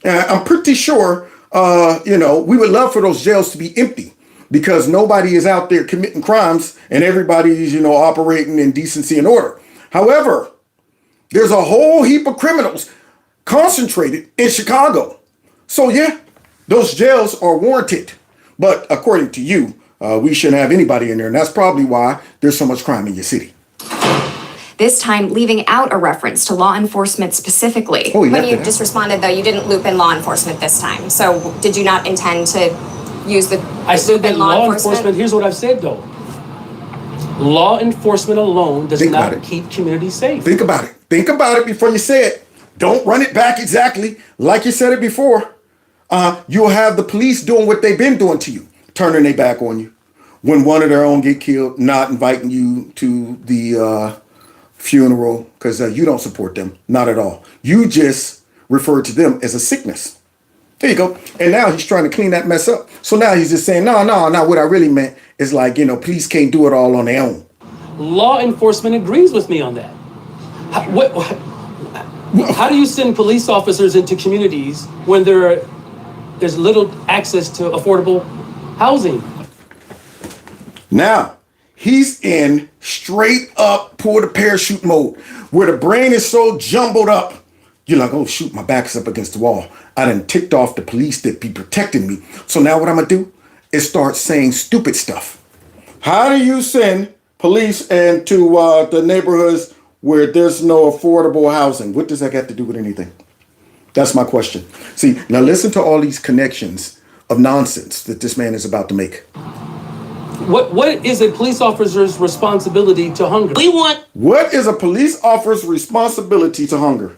A: I'm pretty sure, we would love for those jails to be empty. Because nobody is out there committing crimes and everybody's, operating in decency and order. However, there's a whole heap of criminals concentrated in Chicago. So, yeah, those jails are warranted. But according to you, we shouldn't have anybody in there. And that's probably why there's so much crime in your city.
P: This time leaving out a reference to law enforcement specifically.
A: Oh,
P: When you just responded, though, you didn't loop in law enforcement this time. So did you not intend to use the
S: I said that law enforcement, here's what I've said, though. Law enforcement alone does not keep communities safe.
A: Think about it. Think about it before you say it. Don't run it back exactly like you said it before. You'll have the police doing what they've been doing to you, turning their back on you. When one of their own get killed, not inviting you to the funeral because you don't support them. Not at all. You just refer to them as a sickness. There you go. And now he's trying to clean that mess up. So now he's just saying, no. What I really meant is like, police can't do it all on their own.
S: Law enforcement agrees with me on that. How do you send police officers into communities when there's little access to affordable housing?
A: Now, he's in straight up pull the parachute mode where the brain is so jumbled up. You're like, oh, shoot, my back's up against the wall. I done ticked off the police that be protecting me. So now what I'm going to do is start saying stupid stuff. How do you send police into the neighborhoods where there's no affordable housing? What does that have to do with anything? That's my question. See, now listen to all these connections of nonsense that this man is about to make.
S: What is a police officer's responsibility to hunger?
A: What is a police officer's responsibility to hunger?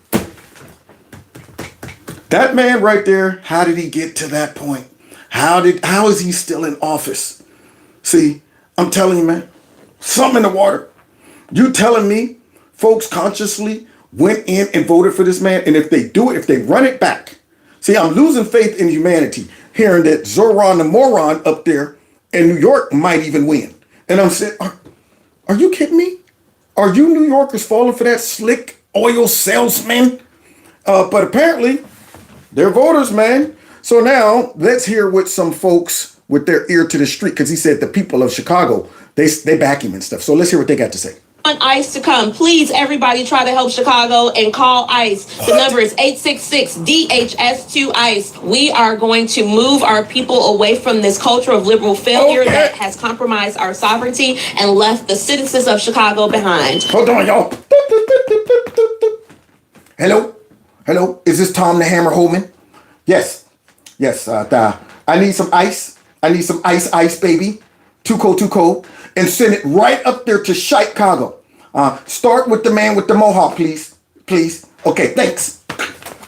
A: That man right there, how did he get to that point? How is he still in office? See, I'm telling you, man, something in the water. You telling me folks consciously went in and voted for this man, and if they do it, if they run it back. See, I'm losing faith in humanity, hearing that Zoran the moron up there in New York might even win. And I'm saying, are you kidding me? Are you New Yorkers falling for that slick oil salesman? But apparently, they're voters, man. So now let's hear what some folks with their ear to the street, because he said the people of Chicago, they back him and stuff. So let's hear what they got to say.
T: Want ICE to come. Please, everybody try to help Chicago and call ICE. The number is 866-DHS2-ICE. We are going to move our people away from this culture of liberal failure that has compromised our sovereignty and left the citizens of Chicago behind.
A: Hold on, y'all. Hello. Is this Tom the Hammer Holman? Yes. I need some ice. I need some ice, baby. Too cold. And send it right up there to Chicago. Start with the man with the mohawk, please. Okay, thanks.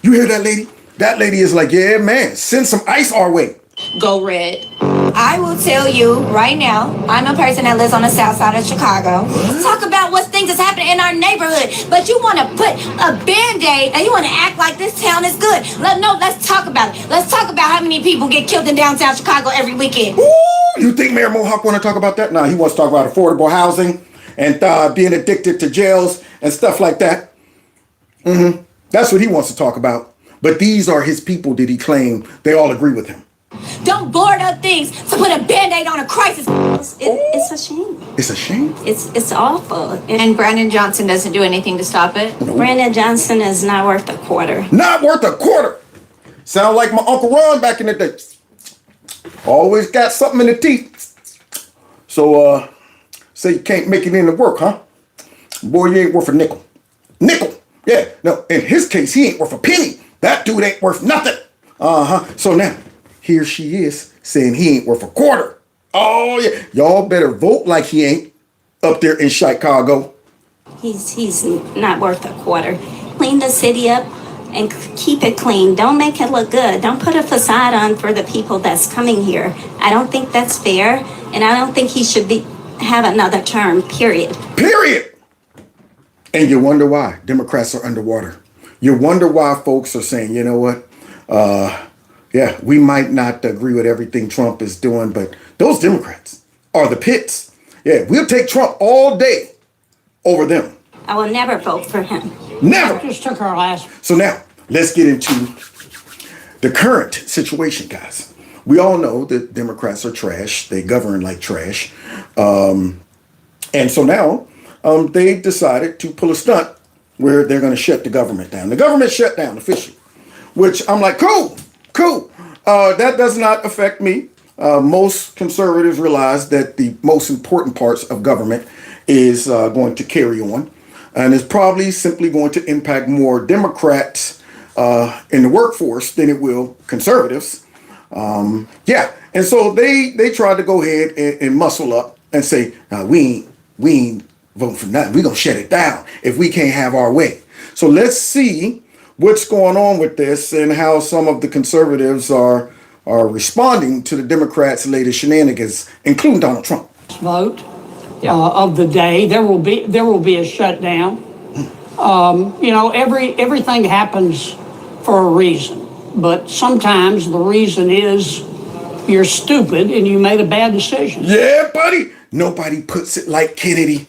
A: You hear that lady? That lady is like, yeah, man, send some ice our way.
T: Go Red.
G: I will tell you right now, I'm a person that lives on the south side of Chicago. Let's talk about what things that's happening in our neighborhood. But you want to put a Band-Aid and you want to act like this town is good. Let's talk about it. Let's talk about how many people get killed in downtown Chicago every weekend.
A: Ooh, you think Mayor Mohawk want to talk about that? No, he wants to talk about affordable housing and being addicted to jails and stuff like that. That's what he wants to talk about. But these are his people that he claimed they all agree with him.
G: Don't board up things to put a Band-Aid on a crisis.
K: It's a shame.
A: It's a shame?
K: It's awful.
G: And Brandon Johnson doesn't do anything to stop it.
K: Brandon Johnson is not worth a quarter.
A: Not worth a quarter. Sound like my Uncle Ron back in the day. Always got something in the teeth. So, say you can't make it into work, huh? Boy, you ain't worth a nickel. Yeah, no, in his case, he ain't worth a penny. That dude ain't worth nothing. So now, here she is saying he ain't worth a quarter. Oh, yeah. Y'all better vote like he ain't up there in Chicago.
K: He's not worth a quarter. Clean the city up and keep it clean. Don't make it look good. Don't put a facade on for the people that's coming here. I don't think that's fair, and I don't think he should have another term, period.
A: And you wonder why Democrats are underwater. You wonder why folks are saying, you know what? Yeah, we might not agree with everything Trump is doing, but those Democrats are the pits. Yeah, we'll take Trump all day over them.
K: I will never vote for him.
A: Never.
D: Just took our last.
A: So now, let's get into the current situation, guys. We all know that Democrats are trash. They govern like trash. And so now they decided to pull a stunt where they're going to shut the government down. The government shut down officially, which I'm like, cool. That does not affect me. most conservatives realize that the most important parts of government is going to carry on, and is probably simply going to impact more Democrats in the workforce than it will conservatives. Yeah, and so they tried to go ahead and muscle up and say, we ain't voting for nothing. We're gonna shut it down if we can't have our way. So let's see what's going on with this and how some of the conservatives are responding to the Democrats' latest shenanigans, including Donald Trump.
U: Vote of the day. There will be a shutdown. Everything happens for a reason, but sometimes the reason is you're stupid and you made a bad decision.
A: Yeah, buddy. Nobody puts it like Kennedy.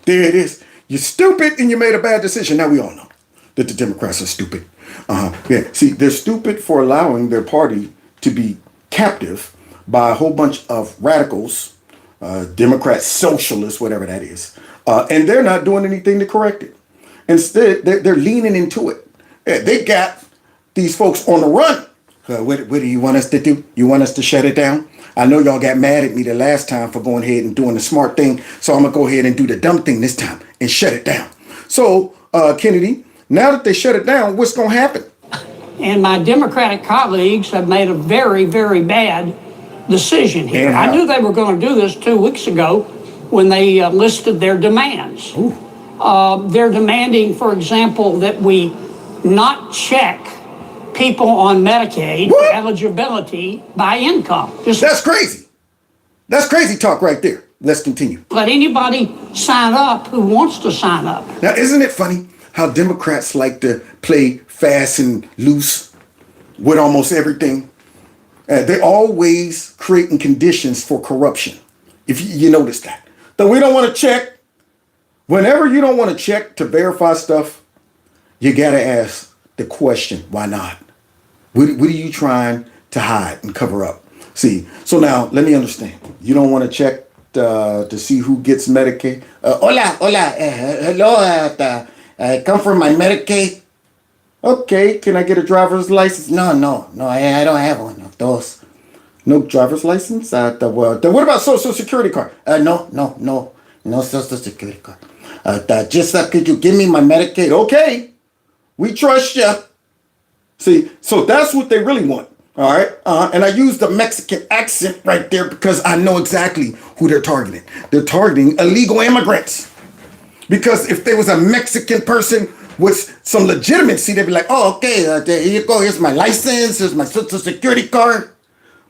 A: There it is. You're stupid and you made a bad decision. Now we all know that the Democrats are stupid. Yeah. See, they're stupid for allowing their party to be captive by a whole bunch of radicals, Democrats, socialists, whatever that is. And they're not doing anything to correct it. Instead, they're leaning into it. Yeah, they got these folks on the run. What do you want us to do? You want us to shut it down? I know y'all got mad at me the last time for going ahead and doing the smart thing. So I'm going to go ahead and do the dumb thing this time and shut it down. So, Kennedy, now that they shut it down, what's going to happen?
U: And my Democratic colleagues have made a very, very bad decision here. I knew they were going to do this 2 weeks ago when they listed their demands. They're demanding, for example, that we not check people on Medicaid for eligibility by income.
A: That's crazy. That's crazy talk right there. Let's continue.
U: Let anybody sign up who wants to sign up.
A: Now, isn't it funny how Democrats like to play fast and loose with almost everything? They're always creating conditions for corruption, if you notice that. Though we don't want to check. Whenever you don't want to check to verify stuff, you got to ask the question, why not? What are you trying to hide and cover up? See, so now let me understand. You don't want to check to see who gets Medicaid? Hola, hello, I come from my Medicaid. Okay, can I get a driver's license? No, I don't have one of those. No driver's license? What about Social Security card? No Social Security card. Could you give me my Medicaid? Okay, we trust you. See, so that's what they really want. All right. And I use the Mexican accent right there because I know exactly who they're targeting. They're targeting illegal immigrants. Because if there was a Mexican person with some legitimacy, they'd be like, oh, okay, here you go. Here's my license. Here's my Social Security card.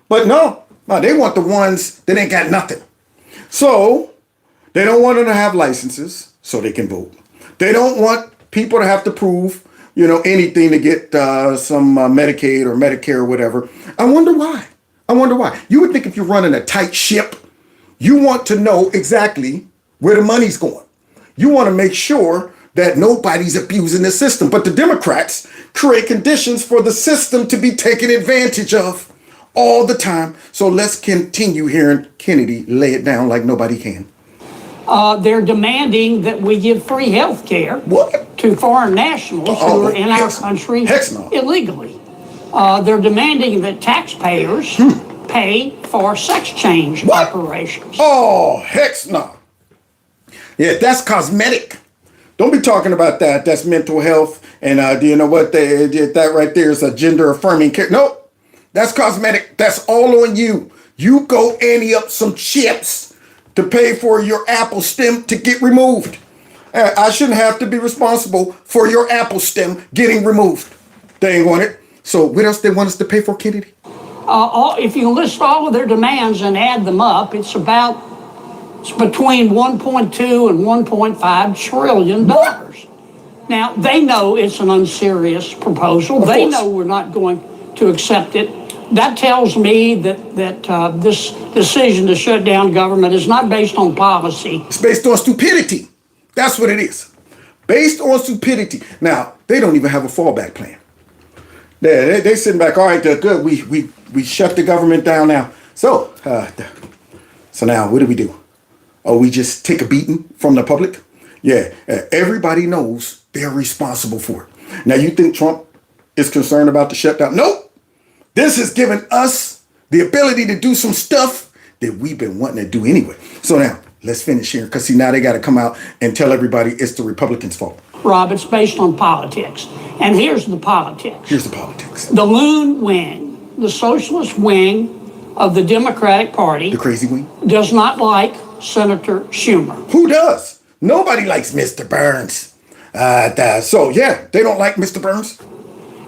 A: But no, they want the ones that ain't got nothing. So they don't want them to have licenses so they can vote. They don't want people to have to prove anything to get some Medicaid or Medicare or whatever. I wonder why. You would think if you're running a tight ship, you want to know exactly where the money's going. You want to make sure that nobody's abusing the system. But the Democrats create conditions for the system to be taken advantage of all the time. So let's continue hearing Kennedy lay it down like nobody can.
U: They're demanding that we give free health care to foreign nationals who are in our country illegally. They're demanding that taxpayers pay for sex change operations.
A: Oh, heck no. Yeah, that's cosmetic. Don't be talking about that. That's mental health. And do you know what? That right there is a gender affirming care. Nope, that's cosmetic. That's all on you. You go ante up some chips to pay for your Apple stem to get removed. I shouldn't have to be responsible for your Apple stem getting removed. They ain't want it. So what else they want us to pay for, Kennedy?
U: If you list all of their demands and add them up, it's between 1.2 and 1.5 trillion dollars. Now, they know it's an unserious proposal. They know we're not going to accept it. That tells me that this decision to shut down government is not based on policy.
A: It's based on stupidity. That's what it is. Based on stupidity. Now, they don't even have a fallback plan. They sitting back, all right, good. We shut the government down now. So now what do? Oh, we just take a beating from the public? Yeah, everybody knows they're responsible for it. Now, you think Trump is concerned about the shutdown? Nope. This has given us the ability to do some stuff that we've been wanting to do anyway. So now, let's finish here, because see, now they got to come out and tell everybody it's the Republicans' fault.
U: Rob, it's based on politics. And here's the politics.
A: Here's the politics.
U: The loon wing, the socialist wing of the Democratic Party,
A: The crazy wing.
U: does not like Senator Schumer.
A: Who does? Nobody likes Mr. Burns. So, yeah, they don't like Mr. Burns.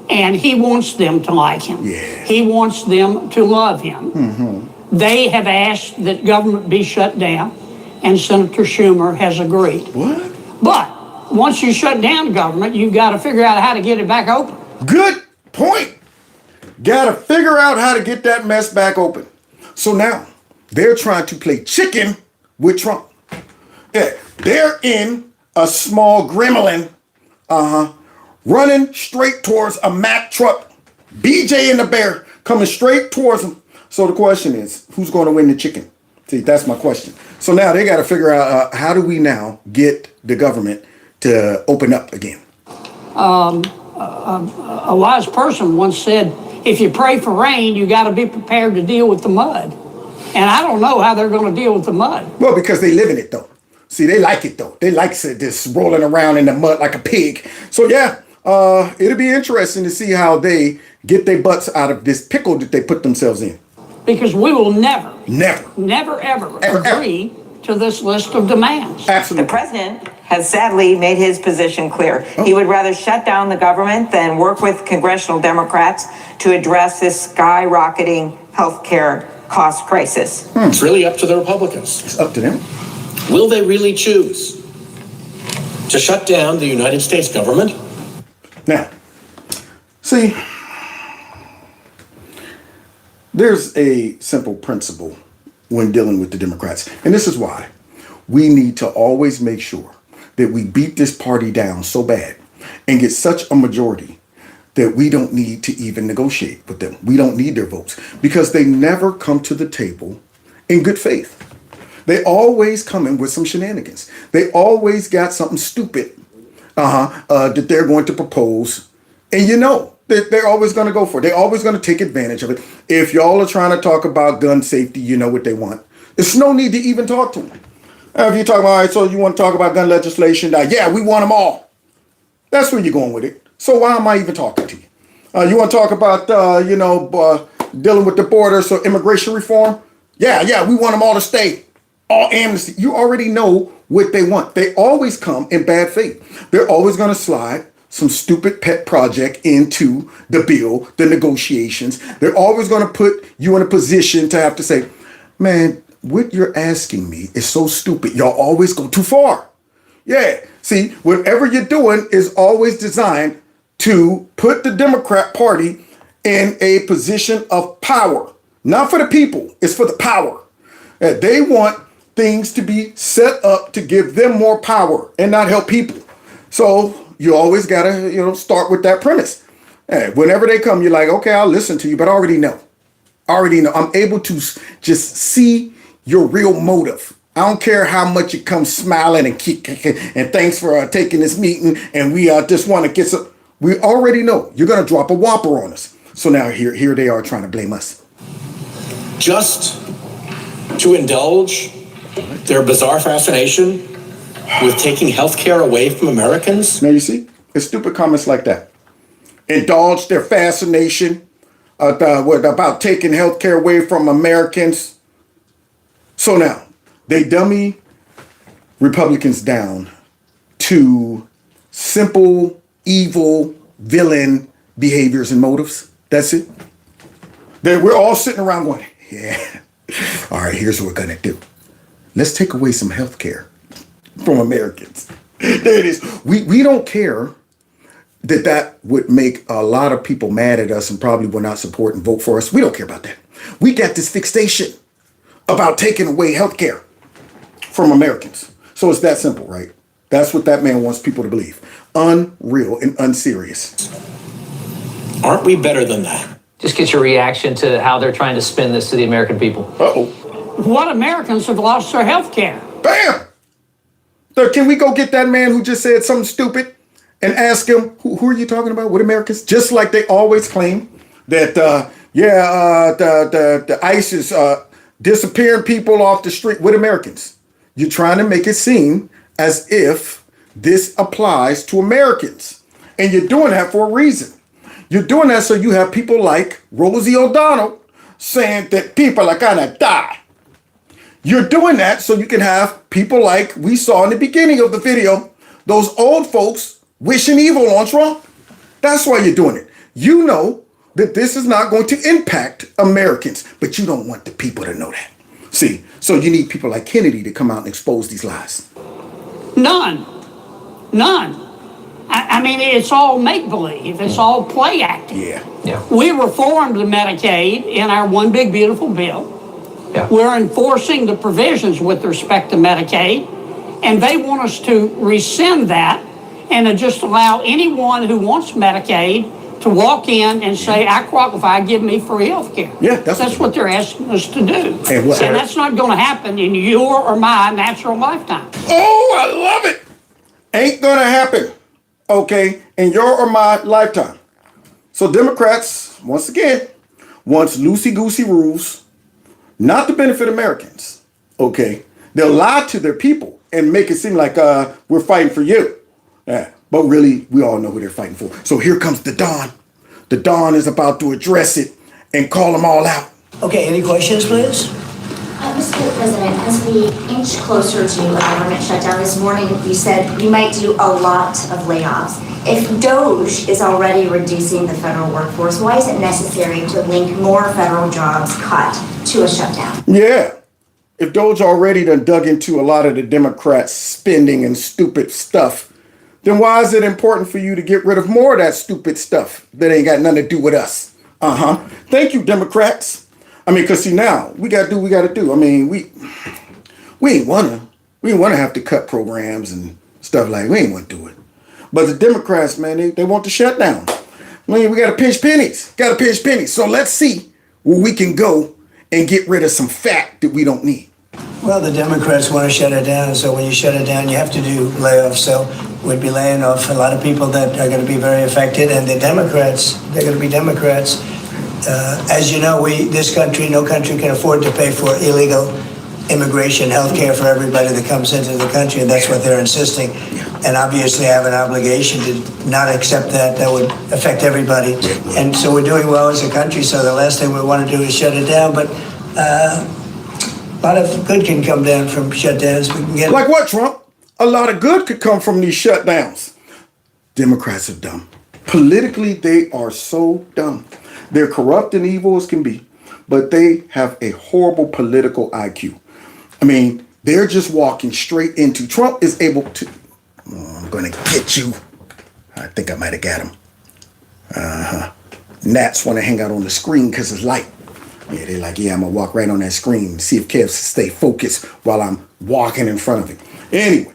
U: And he wants them to like him.
A: Yeah.
U: He wants them to love him.
A: Mm-hmm.
U: They have asked that government be shut down, and Senator Schumer has agreed.
A: What?
U: But once you shut down government, you've got to figure out how to get it back open.
A: Good point. Got to figure out how to get that mess back open. So now they're trying to play chicken with Trump. Yeah, they're in a small gremlin, running straight towards a Mack truck. BJ and the bear coming straight towards them. So the question is, who's going to win the chicken? See, that's my question. So now they got to figure out how do we now get the government to open up again?
U: A wise person once said, if you pray for rain, you got to be prepared to deal with the mud. And I don't know how they're going to deal with the mud.
A: Well, because they live in it, though. See, they like it, though. They like this rolling around in the mud like a pig. So, yeah, it'll be interesting to see how they get their butts out of this pickle that they put themselves in.
U: Because we will never
A: ever
U: agree to this list of demands.
A: Absolutely.
B: The president has sadly made his position clear. He would rather shut down the government than work with congressional Democrats to address this skyrocketing health care cost crisis.
V: It's really up to the Republicans.
A: It's up to them.
V: Will they really choose to shut down the United States government?
A: Now, see, there's a simple principle when dealing with the Democrats, and this is why we need to always make sure that we beat this party down so bad and get such a majority that we don't need to even negotiate with them. We don't need their votes because they never come to the table in good faith. They always come in with some shenanigans. They always got something stupid that they're going to propose. And you know, they're always going to go for it. They're always going to take advantage of it. If y'all are trying to talk about gun safety, you know what they want. There's no need to even talk to them. If you're talking about, all right, so you want to talk about gun legislation? Yeah, we want them all. That's where you're going with it. So why am I even talking to you? You want to talk about, dealing with the border, so immigration reform? Yeah, we want them all to stay. All amnesty. You already know what they want. They always come in bad faith. They're always going to slide some stupid pet project into the bill, the negotiations. They're always going to put you in a position to have to say, man, what you're asking me is so stupid. Y'all always go too far. Yeah. See, whatever you're doing is always designed to put the Democrat Party in a position of power. Not for the people, it's for the power. They want things to be set up to give them more power and not help people. So you always gotta, start with that premise. Whenever they come, you're like, okay, I'll listen to you, but I already know. I'm able to just see your real motive. I don't care how much you come smiling and and thanks for taking this meeting, and we just want to get some. We already know you're gonna drop a whopper on us. So now here they are trying to blame us.
V: Just to indulge their bizarre fascination with taking health care away from Americans?
A: Now you see, it's stupid comments like that. Indulge their fascination about taking health care away from Americans. So now, they dummy Republicans down to simple, evil, villain behaviors and motives. That's it. We're all sitting around going, yeah, all right, here's what we're going to do. Let's take away some health care from Americans. There it is. We don't care that would make a lot of people mad at us and probably will not support and vote for us. We don't care about that. We got this fixation about taking away health care from Americans. So it's that simple, right? That's what that man wants people to believe. Unreal and unserious.
V: Aren't we better than that?
W: Just get your reaction to how they're trying to spin this to the American people.
A: Uh-oh.
U: What Americans have lost their health care?
A: Bam! So can we go get that man who just said something stupid and ask him, who are you talking about? What Americans? Just like they always claim that Yeah, the ICE is disappearing people off the street with Americans. You're trying to make it seem as if this applies to Americans. And you're doing that for a reason. You're doing that so you have people like Rosie O'Donnell saying that people are gonna die. You're doing that so you can have people like we saw in the beginning of the video, those old folks wishing evil on Trump. That's why you're doing it. You know that this is not going to impact Americans, but you don't want the people to know that. See, so you need people like Kennedy to come out and expose these lies.
U: None. I mean, it's all make-believe. It's all play acting.
A: Yeah.
U: We reformed the Medicaid in our One Big Beautiful Bill.
W: Yeah.
U: We're enforcing the provisions with respect to Medicaid, and they want us to rescind that and to just allow anyone who wants Medicaid to walk in and say, I qualify, give me free health care.
A: Yeah,
U: that's what they're asking us to do.
A: And
U: that's not going to happen in your or my natural lifetime.
A: Oh, I love it. Ain't gonna happen, okay, in your or my lifetime. So Democrats, once again, wants loosey-goosey rules, not to benefit Americans, okay? They'll lie to their people and make it seem like we're fighting for you. Yeah, but really, we all know who they're fighting for. So here comes the Don. The Don is about to address it and call them all out.
D: Okay, any questions, please?
G: Mr. President, as we inch closer to a government shutdown this morning, you said you might do a lot of layoffs. If DOGE is already reducing the federal workforce, why is it necessary to link more federal jobs cut to a shutdown?
A: Yeah. If DOGE already done dug into a lot of the Democrats' spending and stupid stuff, then why is it important for you to get rid of more of that stupid stuff that ain't got nothing to do with us? Thank you, Democrats. I mean, because see now, we got to do what we got to do. I mean, we ain't want to have to cut programs and stuff like we ain't want to do it. But the Democrats, man, they want to shut down. I mean, we got to pinch pennies. So let's see where we can go and get rid of some fat that we don't need.
D: Well, the Democrats want to shut it down, so when you shut it down, you have to do layoffs. So we'd be laying off a lot of people that are going to be very affected, and the Democrats, they're going to be Democrats. As you know, this country, no country can afford to pay for illegal immigration, health care for everybody that comes into the country, and that's what they're insisting. And obviously I have an obligation to not accept that. That would affect everybody. And so we're doing well as a country, so the last thing we want to do is shut it down, but a lot of good can come down from shutdowns. We can get
A: like what, Trump? A lot of good could come from these shutdowns. Democrats are dumb. Politically, they are so dumb. They're corrupt and evil as can be, but they have a horrible political IQ. I mean, they're just walking straight into Trump is able to. Oh, I'm going to get you. I think I might have got him. Gnats want to hang out on the screen because it's light. Yeah, they're like, yeah, I'm going to walk right on that screen, see if Kev stay focused while I'm walking in front of him. Anyway,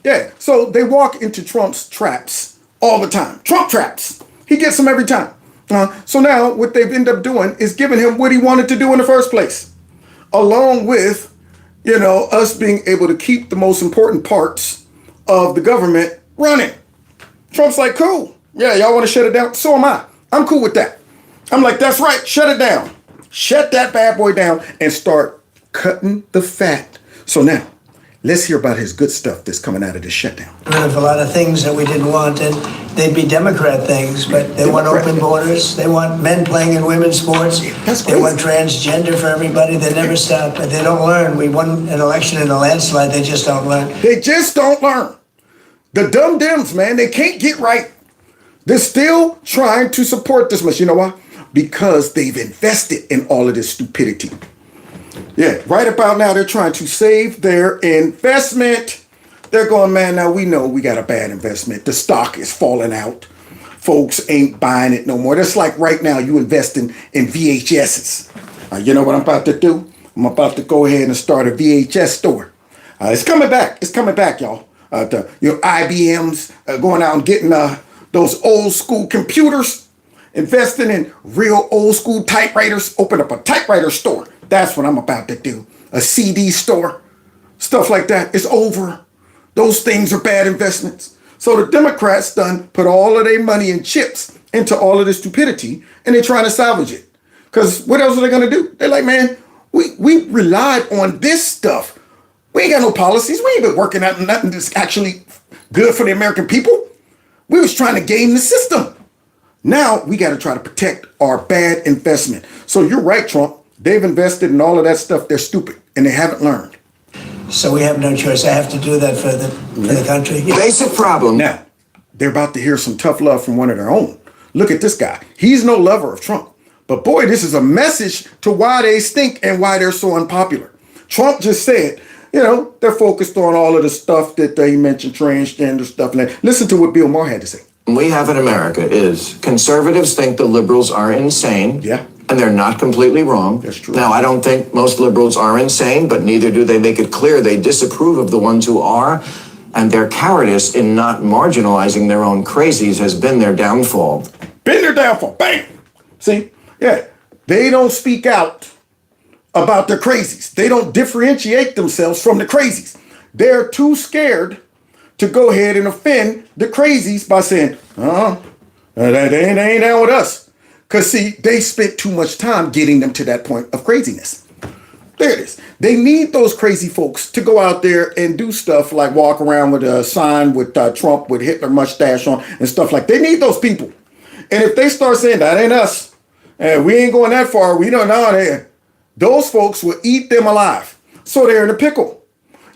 A: yeah, so they walk into Trump's traps all the time. Trump traps. He gets them every time. So now what they've ended up doing is giving him what he wanted to do in the first place, along with, us being able to keep the most important parts of the government running. Trump's like, cool. Yeah, y'all want to shut it down? So am I. I'm cool with that. I'm like, that's right. Shut it down. Shut that bad boy down and start cutting the fat. So now, let's hear about his good stuff that's coming out of this shutdown.
D: rid of a lot of things that we didn't want, and they'd be Democrat things, but they want open borders. They want men playing in women's sports. They want transgender for everybody. They never stop, and they don't learn. We won an election in a landslide. They just don't learn.
A: They just don't learn. The dumb Dems, man, they can't get right. They're still trying to support this much. You know why? Because they've invested in all of this stupidity. Yeah, right about now, they're trying to save their investment. They're going, man, now we know we got a bad investment. The stock is falling out. Folks ain't buying it no more. That's like right now you investing in VHSs. You know what I'm about to do? I'm about to go ahead and start a VHS store. It's coming back. It's coming back, y'all. IBM's going out and getting those old school computers, investing in real old school typewriters, open up a typewriter store. That's what I'm about to do. A CD store, stuff like that. It's over. Those things are bad investments. So the Democrats done put all of their money and chips into all of this stupidity, and they're trying to salvage it. Because what else are they going to do? They're like, man, we relied on this stuff. We ain't got no policies. We ain't been working out nothing that's actually good for the American people. We was trying to game the system. Now we got to try to protect our bad investment. So you're right, Trump. They've invested in all of that stuff. They're stupid and they haven't learned.
D: So we have no choice. I have to do that for the country.
A: Basic problem. Now, they're about to hear some tough love from one of their own. Look at this guy. He's no lover of Trump. But boy, this is a message to why they stink and why they're so unpopular. Trump just said, you know, they're focused on all of the stuff that they mentioned, transgender stuff. And that. Listen to what Bill Maher had to say.
L: We have in America is conservatives think the liberals are insane.
A: Yeah.
L: And they're not completely wrong.
A: That's true.
L: Now, I don't think most liberals are insane, but neither do they make it clear they disapprove of the ones who are. And their cowardice in not marginalizing their own crazies has been their downfall.
A: Been their downfall. Bang. See? Yeah. They don't speak out about their crazies. They don't differentiate themselves from the crazies. They're too scared to go ahead and offend the crazies by saying, they ain't down with us. Because, see, they spent too much time getting them to that point of craziness. There it is. They need those crazy folks to go out there and do stuff like walk around with a sign with Trump with Hitler mustache on and stuff like that. They need those people. And if they start saying, that ain't us, and we ain't going that far, we don't know, those folks will eat them alive. So they're in a pickle.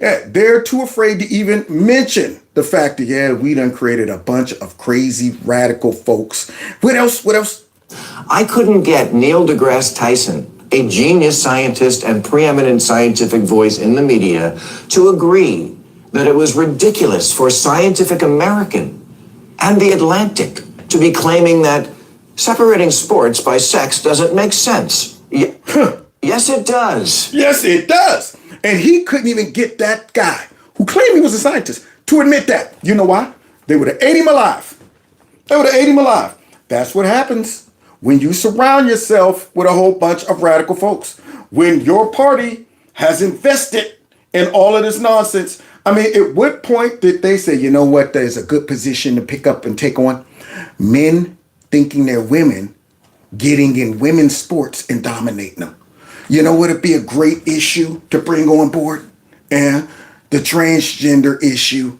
A: Yeah, they're too afraid to even mention the fact that, yeah, we done created a bunch of crazy radical folks. What else? What else?
L: I couldn't get Neil deGrasse Tyson, a genius scientist and preeminent scientific voice in the media, to agree that it was ridiculous for Scientific American and The Atlantic to be claiming that separating sports by sex doesn't make sense. Yes, it does.
A: Yes, it does. And he couldn't even get that guy who claimed he was a scientist to admit that. You know why? They would have ate him alive. They would have ate him alive. That's what happens when you surround yourself with a whole bunch of radical folks. When your party has invested in all of this nonsense. I mean, at what point did they say, you know what, there's a good position to pick up and take on? Men thinking they're women, getting in women's sports and dominating them. You know what would be a great issue to bring on board? And the transgender issue.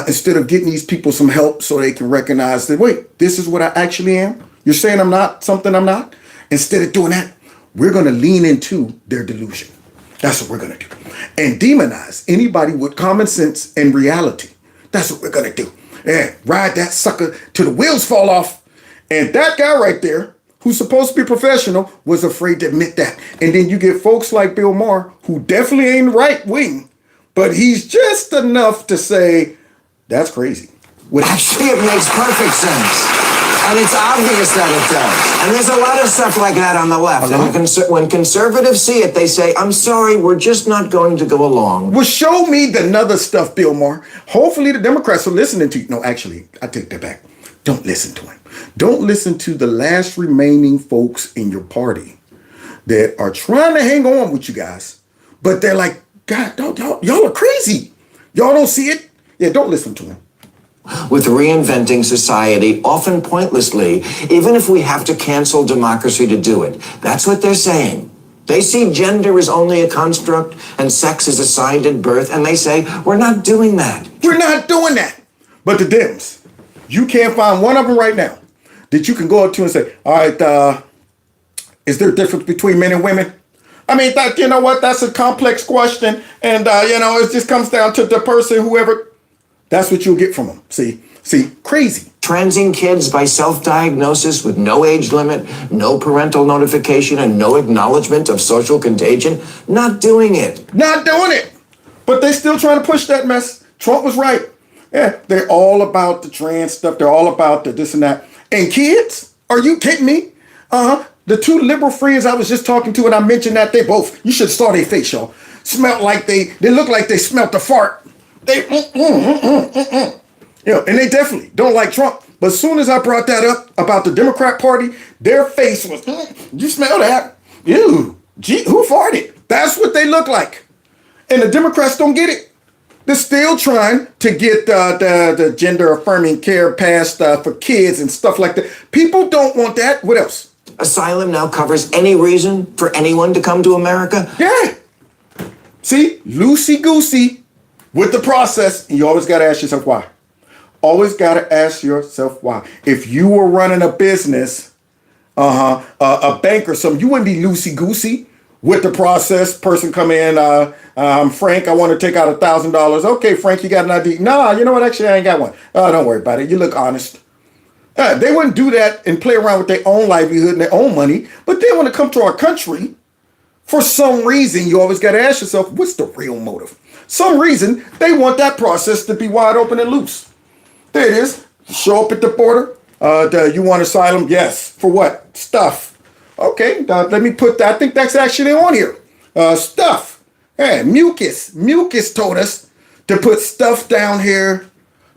A: Instead of getting these people some help so they can recognize that, wait, this is what I actually am. You're saying I'm not something I'm not? Instead of doing that, we're going to lean into their delusion. That's what we're going to do. And demonize anybody with common sense and reality. That's what we're going to do. And ride that sucker till the wheels fall off. And that guy right there, who's supposed to be professional, was afraid to admit that. And then you get folks like Bill Maher, who definitely ain't right wing, but he's just enough to say, that's crazy.
L: Actually, it makes perfect sense. And it's obvious that it does. And there's a lot of stuff like that on the left. And when conservatives see it, they say, I'm sorry, we're just not going to go along.
A: Well, show me the other stuff, Bill Maher. Hopefully the Democrats are listening to you. No, actually, I take that back. Don't listen to him. Don't listen to the last remaining folks in your party that are trying to hang on with you guys. But they're like, God, y'all are crazy. Y'all don't see it? Yeah, don't listen to him.
L: With reinventing society, often pointlessly, even if we have to cancel democracy to do it. That's what they're saying. They see gender as only a construct and sex is assigned at birth, and they say, we're not doing that.
A: We're not doing that. But the Dems, you can't find one of them right now that you can go up to and say, all right, is there a difference between men and women? I mean, you know what? That's a complex question. And, it just comes down to the person, whoever. That's what you'll get from them. See, crazy.
L: Transing kids by self-diagnosis with no age limit, no parental notification, and no acknowledgement of social contagion. Not doing it.
A: Not doing it. But they still trying to push that mess. Trump was right. Yeah, they're all about the trans stuff. They're all about the this and that. And kids? Are you kidding me? The two liberal friends I was just talking to, and I mentioned that they both, you should saw their face, y'all. Smelled like they look like they smelled the fart. They, and they definitely don't like Trump. But as soon as I brought that up about the Democrat Party, their face was, you smell that? Ew, gee, who farted? That's what they look like. And the Democrats don't get it. They're still trying to get the gender affirming care passed for kids and stuff like that. People don't want that. What else?
L: Asylum now covers any reason for anyone to come to America?
A: Yeah. See, loosey-goosey with the process. And you always got to ask yourself why. Always got to ask yourself why. If you were running a business, a bank or something, you wouldn't be loosey-goosey with the process. Person come in, Frank, I want to take out $1,000. Okay, Frank, you got an ID? Nah, you know what? Actually, I ain't got one. Don't worry about it. You look honest. They wouldn't do that and play around with their own livelihood and their own money. But they want to come to our country. For some reason, you always got to ask yourself, what's the real motive? Some reason they want that process to be wide open and loose. There it is. Show up at the border. You want asylum? Yes. For what? Stuff. Okay, let me put that. I think that's actually on here. Stuff. Hey, mucus. Mucus told us to put stuff down here.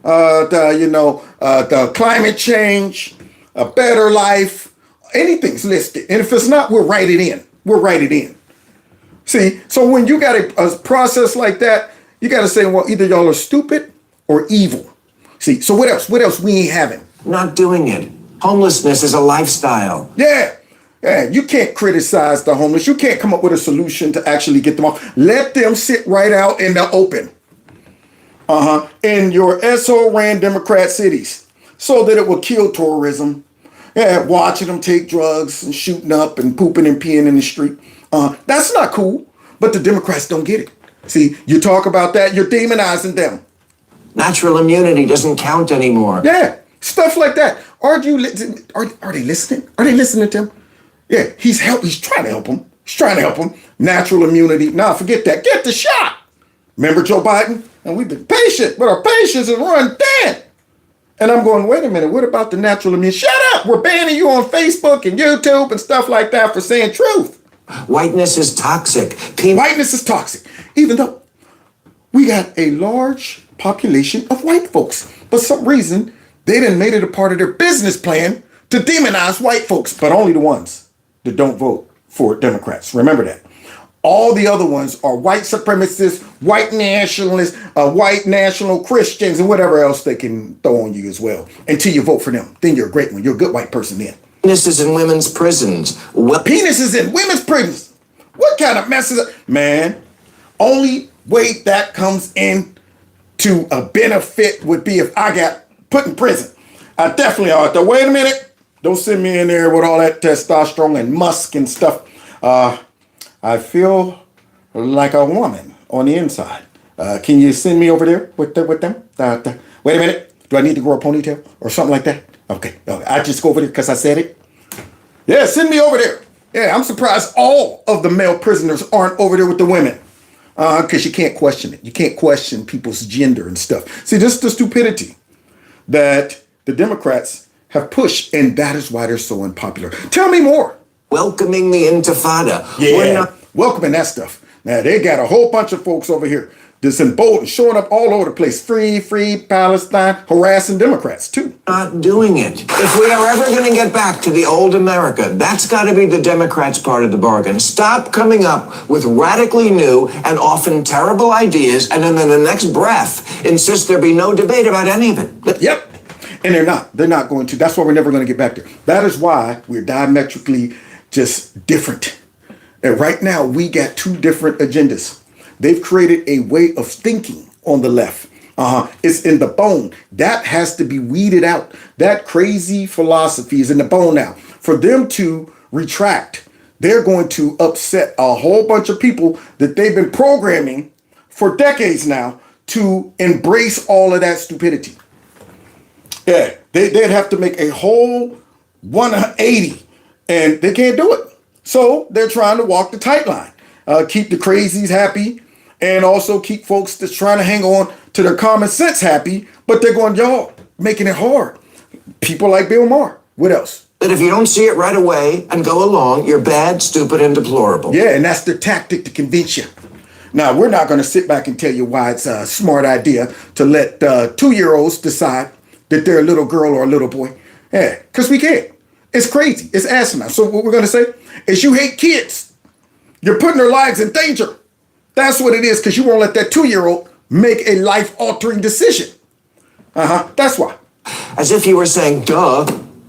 A: The climate change, a better life. Anything's listed. And if it's not, we'll write it in. We'll write it in. See, so when you got a process like that, you got to say, well, either y'all are stupid or evil. See, so what else? What else we ain't having?
L: Not doing it. Homelessness is a lifestyle.
A: Yeah. Yeah, you can't criticize the homeless. You can't come up with a solution to actually get them off. Let them sit right out in the open. In your SO-ran Democrat cities so that it will kill tourism. Yeah, watching them take drugs and shooting up and pooping and peeing in the street. That's not cool, but the Democrats don't get it. See, you talk about that, you're demonizing them.
L: Natural immunity doesn't count anymore.
A: Yeah, stuff like that. Are they listening? Are they listening to him? Yeah, he's trying to help them. He's trying to help them. Natural immunity. Nah, forget that. Get the shot. Remember Joe Biden? And we've been patient, but our patience is run thin. And I'm going, wait a minute, what about the natural immunity? Shut up! We're banning you on Facebook and YouTube and stuff like that for saying truth.
L: Whiteness is toxic.
A: Whiteness is toxic. Even though we got a large population of white folks. For some reason, they done made it a part of their business plan to demonize white folks, but only the ones that don't vote for Democrats. Remember that. All the other ones are white supremacists, white nationalists, white national Christians, and whatever else they can throw on you as well. Until you vote for them. Then you're a great one. You're a good white person then.
L: Penises in women's prisons.
A: Penises in women's prisons. What kind of mess is it? Man, only way that comes in to a benefit would be if I got put in prison. I definitely ought to. Wait a minute. Don't send me in there with all that testosterone and musk and stuff. I feel like a woman on the inside. Can you send me over there with them? Wait a minute. Do I need to grow a ponytail or something like that? Okay. I just go over there because I said it. Yeah, send me over there. Yeah, I'm surprised all of the male prisoners aren't over there with the women. Because you can't question it. You can't question people's gender and stuff. See, this is the stupidity that the Democrats have pushed, and that is why they're so unpopular. Tell me more.
L: Welcoming the Intifada.
A: Yeah, welcoming that stuff. Now, they got a whole bunch of folks over here that's emboldened, showing up all over the place. Free Palestine, harassing Democrats, too.
L: Not doing it. If we are ever going to get back to the old America, that's got to be the Democrats' part of the bargain. Stop coming up with radically new and often terrible ideas, and then in the next breath, insist there be no debate about any of it.
A: Yep. And they're not. They're not going to. That's why we're never going to get back there. That is why we're diametrically just different. And right now, we got two different agendas. They've created a way of thinking on the left. It's in the bone. That has to be weeded out. That crazy philosophy is in the bone now. For them to retract, they're going to upset a whole bunch of people that they've been programming for decades now to embrace all of that stupidity. Yeah, they'd have to make a whole 180, and they can't do it. So they're trying to walk the tight line, keep the crazies happy, and also keep folks that's trying to hang on to their common sense happy, but they're going, y'all, making it hard. People like Bill Maher. What else?
L: That if you don't see it right away and go along, you're bad, stupid, and deplorable.
A: Yeah, and that's their tactic to convince you. Now, we're not going to sit back and tell you why it's a smart idea to let 2-year-olds decide that they're a little girl or a little boy. Yeah, because we can't. It's crazy. It's asinine. So what we're going to say is you hate kids. You're putting their lives in danger. That's what it is, because you won't let that 2-year-old make a life-altering decision. That's why.
L: As if you were saying, duh.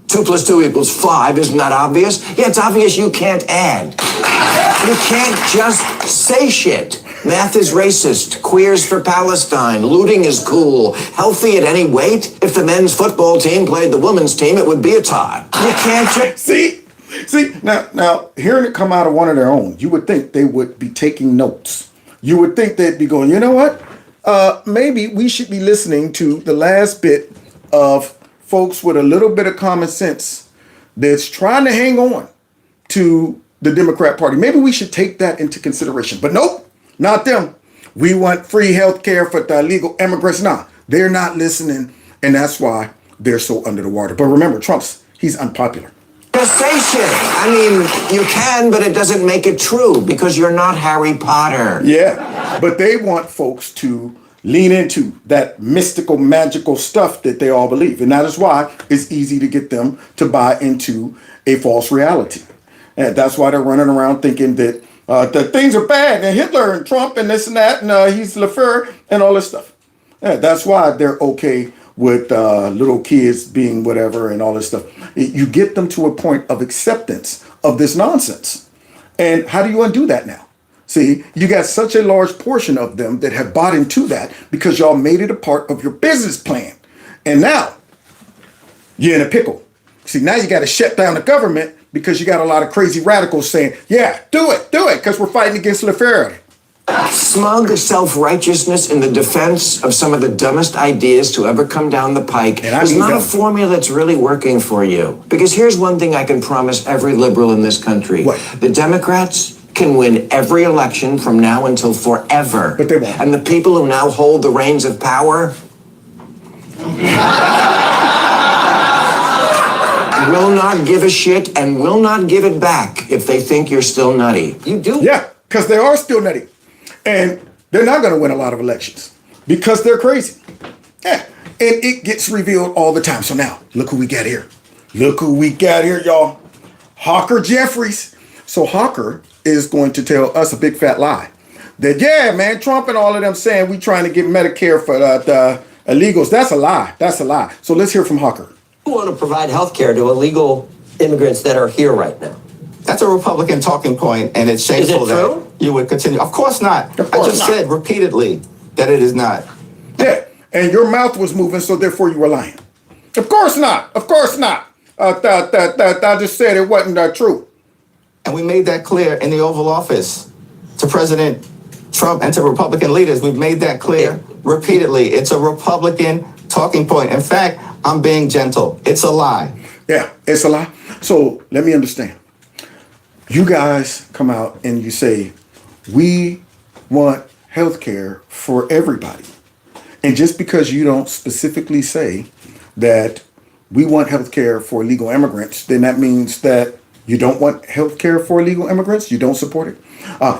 L: 2 + 2 = 5. Isn't that obvious? Yeah, it's obvious you can't add. You can't just say shit. Math is racist. Queers for Palestine. Looting is cool. Healthy at any weight. If the men's football team played the women's team, it would be a tie. You can't just...
A: See, now, hearing it come out of one of their own, you would think they would be taking notes. You would think they'd be going, you know what? Maybe we should be listening to the last bit of folks with a little bit of common sense that's trying to hang on to the Democrat Party. Maybe we should take that into consideration. But nope, not them. We want free health care for the illegal immigrants. Nah, they're not listening, and that's why they're so under the water. But remember, he's unpopular.
L: Just say shit. I mean, you can, but it doesn't make it true because you're not Harry Potter.
A: Yeah, but they want folks to lean into that mystical, magical stuff that they all believe. And that is why it's easy to get them to buy into a false reality. And that's why they're running around thinking that things are bad and Hitler and Trump and this and that and he's lawfare and all this stuff. Yeah, that's why they're okay with little kids being whatever and all this stuff. You get them to a point of acceptance of this nonsense. And how do you undo that now? See, you got such a large portion of them that have bought into that because y'all made it a part of your business plan. And now you're in a pickle. See, now you got to shut down the government because you got a lot of crazy radicals saying, yeah, do it, because we're fighting against lawfare.
L: Smug self-righteousness in the defense of some of the dumbest ideas to ever come down the pike is not a formula that's really working for you. Because here's one thing I can promise every liberal in this country. What? The Democrats can win every election from now until forever.
A: But they won't.
L: And the people who now hold the reins of power will not give a shit and will not give it back if they think you're still nutty. You do.
A: Yeah, because they are still nutty. And they're not going to win a lot of elections because they're crazy. Yeah, and it gets revealed all the time. So now, look who we got here. Look who we got here, y'all. Hawker Jeffries. So Hawker is going to tell us a big fat lie. That, yeah, man, Trump and all of them saying we trying to get Medicare for the illegals. That's a lie. That's a lie. So let's hear from Hawker.
E: We want to provide health care to illegal immigrants that are here right now.
H: That's a Republican talking point, and it's shameful that you would continue. Of course not. I just said repeatedly that it is not.
A: Yeah, and your mouth was moving, so therefore you were lying. Of course not. Of course not. I just said it wasn't true.
H: And we made that clear in the Oval Office to President Trump and to Republican leaders. We've made that clear repeatedly. It's a Republican talking point. In fact, I'm being gentle. It's a lie.
A: Yeah, it's a lie. So let me understand. You guys come out and you say, we want health care for everybody. And just because you don't specifically say that we want health care for illegal immigrants, then that means that you don't want health care for illegal immigrants? You don't support it?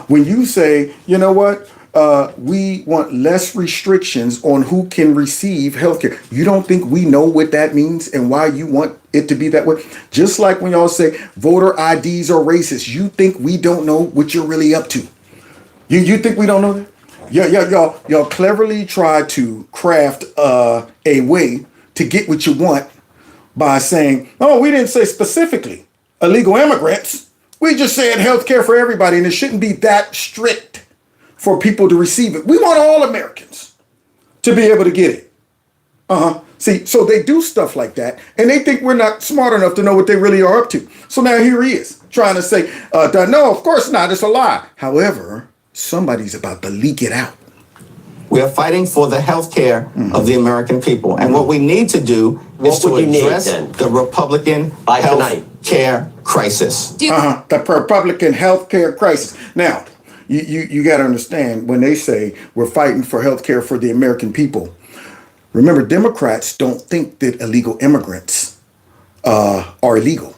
A: When you say, you know what, we want less restrictions on who can receive health care, you don't think we know what that means and why you want it to be that way? Just like when y'all say voter IDs are racist, you think we don't know what you're really up to? You think we don't know that? Y'all cleverly try to craft a way to get what you want by saying, oh, we didn't say specifically illegal immigrants. We just said health care for everybody, and it shouldn't be that strict for people to receive it. We want all Americans to be able to get it. See, so they do stuff like that, and they think we're not smart enough to know what they really are up to. So now here he is trying to say, no, of course not. It's a lie. However, somebody's about to leak it out.
H: We are fighting for the health care of the American people. And what we need to do is to address the Republican health care crisis.
A: The Republican health care crisis. Now, you got to understand, when they say we're fighting for health care for the American people, remember, Democrats don't think that illegal immigrants are illegal.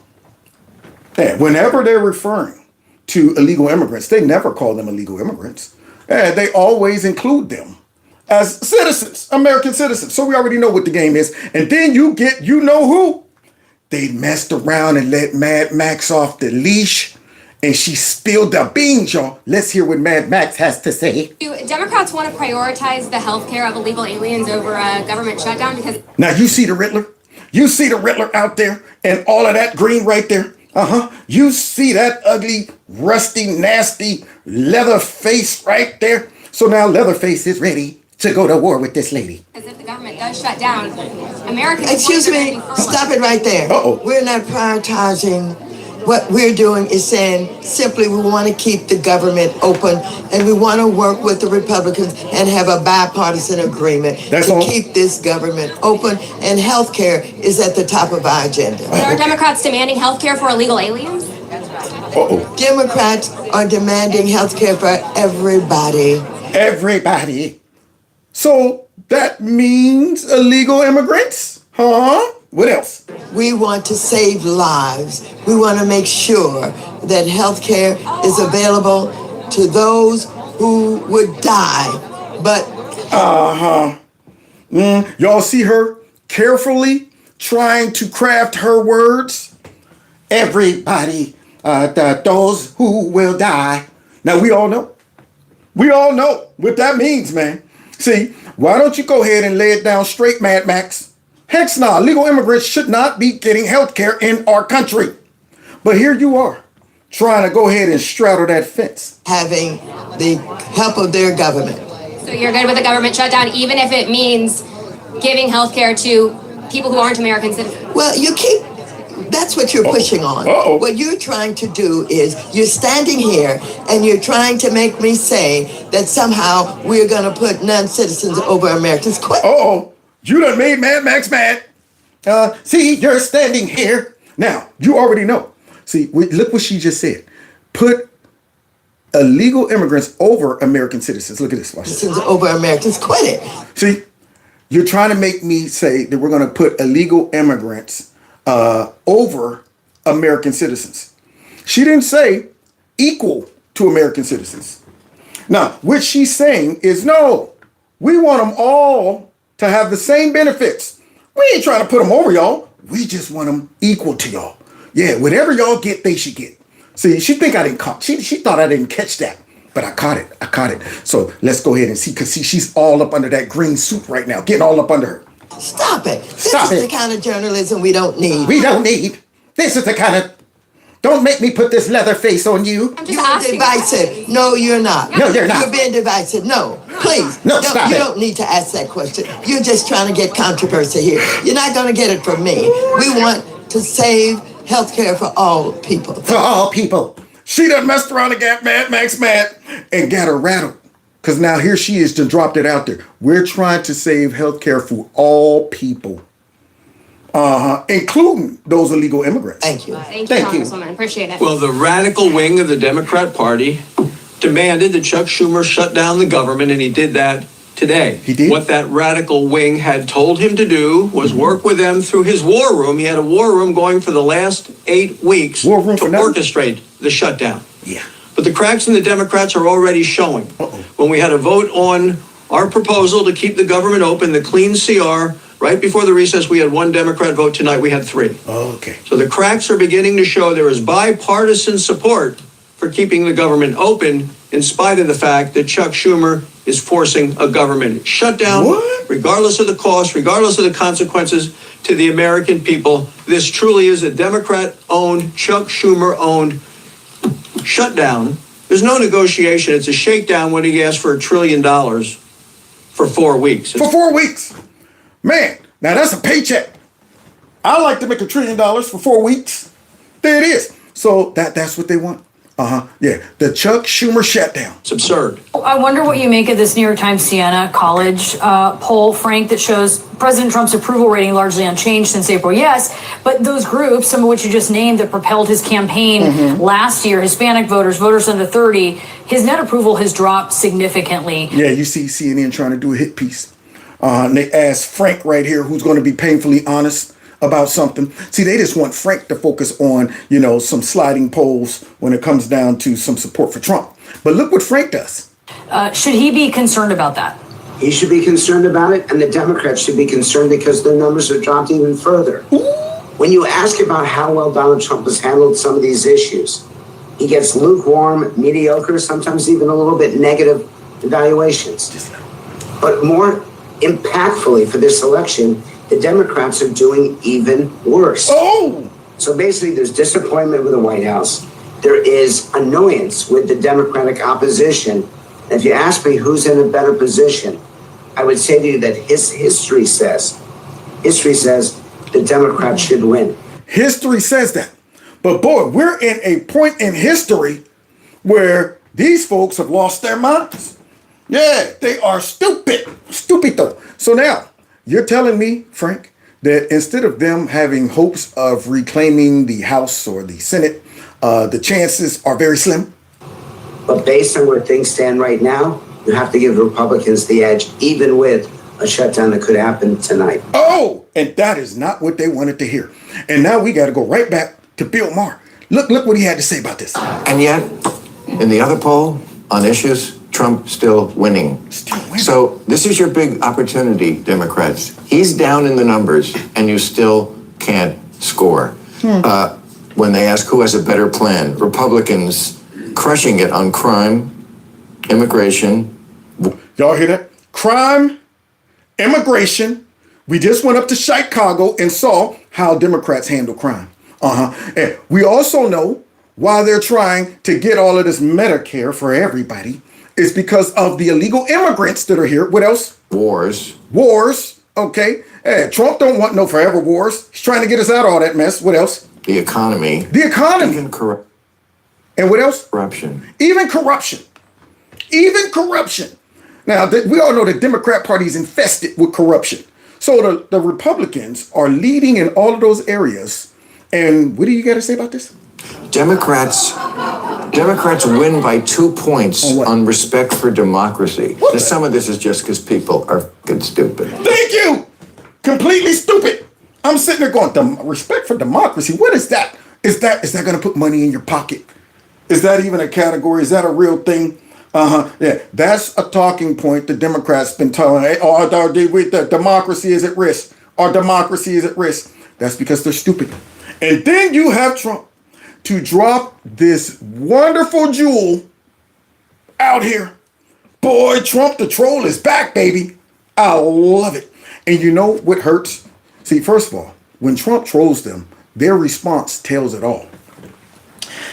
A: And whenever they're referring to illegal immigrants, they never call them illegal immigrants. And they always include them as citizens, American citizens. So we already know what the game is. And then you get, you know who? They messed around and let Mad Max off the leash, and she spilled the beans, y'all. Let's hear what Mad Max has to say.
J: Do Democrats want to prioritize the health care of illegal aliens over a government shutdown? Because
A: now you see the Riddler? You see the Riddler out there and all of that green right there? You see that ugly, rusty, nasty leather face right there? So now Leatherface is ready to go to war with this lady.
P: Because if the government does shut down, Americans...
C: Excuse me, stop it right there. We're not prioritizing. What we're doing is saying simply we want to keep the government open and we want to work with the Republicans and have a bipartisan agreement to keep this government open, and health care is at the top of our agenda.
P: Are Democrats demanding health care for illegal aliens?
C: Democrats are demanding health care for everybody.
A: Everybody. So that means illegal immigrants? Huh? What else?
C: We want to save lives. We want to make sure that health care is available to those who would die. But
A: y'all see her carefully trying to craft her words? Everybody, those who will die. Now we all know what that means, man. See, why don't you go ahead and lay it down straight, Mad Max? Heck no, illegal immigrants should not be getting health care in our country. But here you are, trying to go ahead and straddle that fence.
C: Having the help of their government.
P: So you're good with the government shutdown, even if it means giving health care to people who aren't American citizens?
C: Well, that's what you're pushing on. What you're trying to do is you're standing here and you're trying to make me say that somehow we're going to put non-citizens over Americans. Quit.
A: You done made Mad Max mad. See, you're standing here. Now, you already know. See, look what she just said. Put illegal immigrants over American citizens. Look at this. Watch this.
C: Citizens over Americans. Quit it.
A: See, you're trying to make me say that we're going to put illegal immigrants over American citizens. She didn't say equal to American citizens. Now, what she's saying is no, we want them all to have the same benefits. We ain't trying to put them over y'all. We just want them equal to y'all. Yeah, whatever y'all get, they should get. See, she think I didn't catch. She thought I didn't catch that, but I caught it. So let's go ahead and see, because see, she's all up under that green suit right now, getting all up under her.
C: Stop it. This is the kind of journalism we don't need.
A: We don't need. This is the kind of. Don't make me put this leather face on you.
C: You're divisive. No, you're not.
A: No, you're not.
C: You're being divisive. No, please.
A: No, stop
C: you
A: it.
C: don't need to ask that question. You're just trying to get controversy here. You're not going to get it from me. We want to save health care for all people.
A: For all people. She done messed around and got Mad Max mad and got her rattled. Because now here she is, just dropped it out there. We're trying to save health care for all people. Including those illegal immigrants.
C: Thank you.
P: Thank you, Congresswoman. Appreciate it.
V: Well, the radical wing of the Democrat Party demanded that Chuck Schumer shut down the government, and he did that today.
A: He did?
V: What that radical wing had told him to do was work with them through his war room. He had a war room going for the last 8 weeks to orchestrate the shutdown.
A: Yeah.
V: But the cracks in the Democrats are already showing. When we had a vote on our proposal to keep the government open, the clean CR, right before the recess, we had 1 Democrat vote. Tonight, we had 3.
A: Okay.
V: So the cracks are beginning to show there is bipartisan support for keeping the government open, in spite of the fact that Chuck Schumer is forcing a government shutdown, regardless of the cost, regardless of the consequences to the American people. This truly is a Democrat-owned, Chuck Schumer-owned shutdown. There's no negotiation. It's a shakedown when he asked for $1 trillion for 4 weeks.
A: For 4 weeks. Man, now that's a paycheck. I like to make $1 trillion for 4 weeks. There it is. So that's what they want. Yeah, the Chuck Schumer shutdown.
V: It's absurd.
I: I wonder what you make of this New York Times Siena College poll, Frank, that shows President Trump's approval rating largely unchanged since April. Yes, but those groups, some of which you just named, that propelled his campaign last year, Hispanic voters, voters under 30, his net approval has dropped significantly.
A: Yeah, you see CNN trying to do a hit piece. And they asked Frank right here, who's going to be painfully honest about something. See, they just want Frank to focus on, some sliding polls when it comes down to some support for Trump. But look what Frank does.
I: Should he be concerned about that?
J: He should be concerned about it, and the Democrats should be concerned because their numbers have dropped even further. When you ask about how well Donald Trump has handled some of these issues, he gets lukewarm, mediocre, sometimes even a little bit negative evaluations. But more impactfully for this election, The Democrats are doing even worse.
A: Oh!
J: So basically, there's disappointment with the White House. There is annoyance with the Democratic opposition. And if you ask me who's in a better position, I would say to you that history says the Democrats should win.
A: History says that. But boy, we're in a point in history where these folks have lost their minds. Yeah, they are stupid. Stupido. So now, you're telling me, Frank, that instead of them having hopes of reclaiming the House or the Senate, the chances are very slim?
J: But based on where things stand right now, you have to give Republicans the edge, even with a shutdown that could happen tonight.
A: Oh, and that is not what they wanted to hear. And now we got to go right back to Bill Maher. Look what he had to say about this.
L: And yet, in the other poll on issues, Trump still winning. So this is your big opportunity, Democrats. He's down in the numbers, and you still can't score. When they ask who has a better plan, Republicans crushing it on crime, immigration.
A: Y'all hear that? Crime, immigration. We just went up to Chicago and saw how Democrats handle crime. And we also know why they're trying to get all of this Medicare for everybody. It's because of the illegal immigrants that are here. What else?
L: Wars.
A: Okay. Hey, Trump don't want no forever wars. He's trying to get us out of all that mess. What else?
L: The economy.
A: Even and what else?
L: Corruption.
A: Even corruption. Now, we all know the Democrat Party is infested with corruption. So the Republicans are leading in all of those areas. And what do you got to say about this?
L: Democrats win by 2 points on respect for democracy. Now, some of this is just because people are fucking stupid.
A: Thank you. Completely stupid. I'm sitting there going, respect for democracy. What is that? Is that going to put money in your pocket? Is that even a category? Is that a real thing? Yeah, that's a talking point the Democrats been telling. Hey, the democracy is at risk. Our democracy is at risk. That's because they're stupid. And then you have Trump to drop this wonderful jewel out here. Boy, Trump the troll is back, baby. I love it. And you know what hurts? See, first of all, when Trump trolls them, their response tells it all.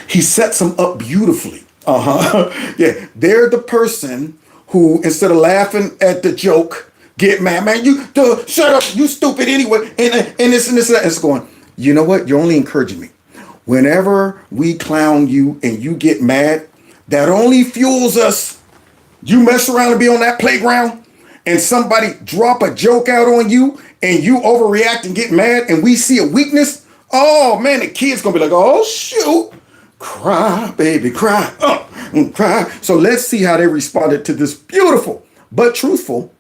A: He sets them up beautifully. Yeah, they're the person who, instead of laughing at the joke, get mad. Man, shut up, you stupid anyway. And this and this and that. It's going, you know what? You're only encouraging me. Whenever we clown you and you get mad, that only fuels us. You mess around and be on that playground and somebody drop a joke out on you and you overreact and get mad and we see a weakness. Oh man, the kid's gonna be like, oh shoot. Cry, baby, cry. Cry. So let's see how they responded to this beautiful but truthful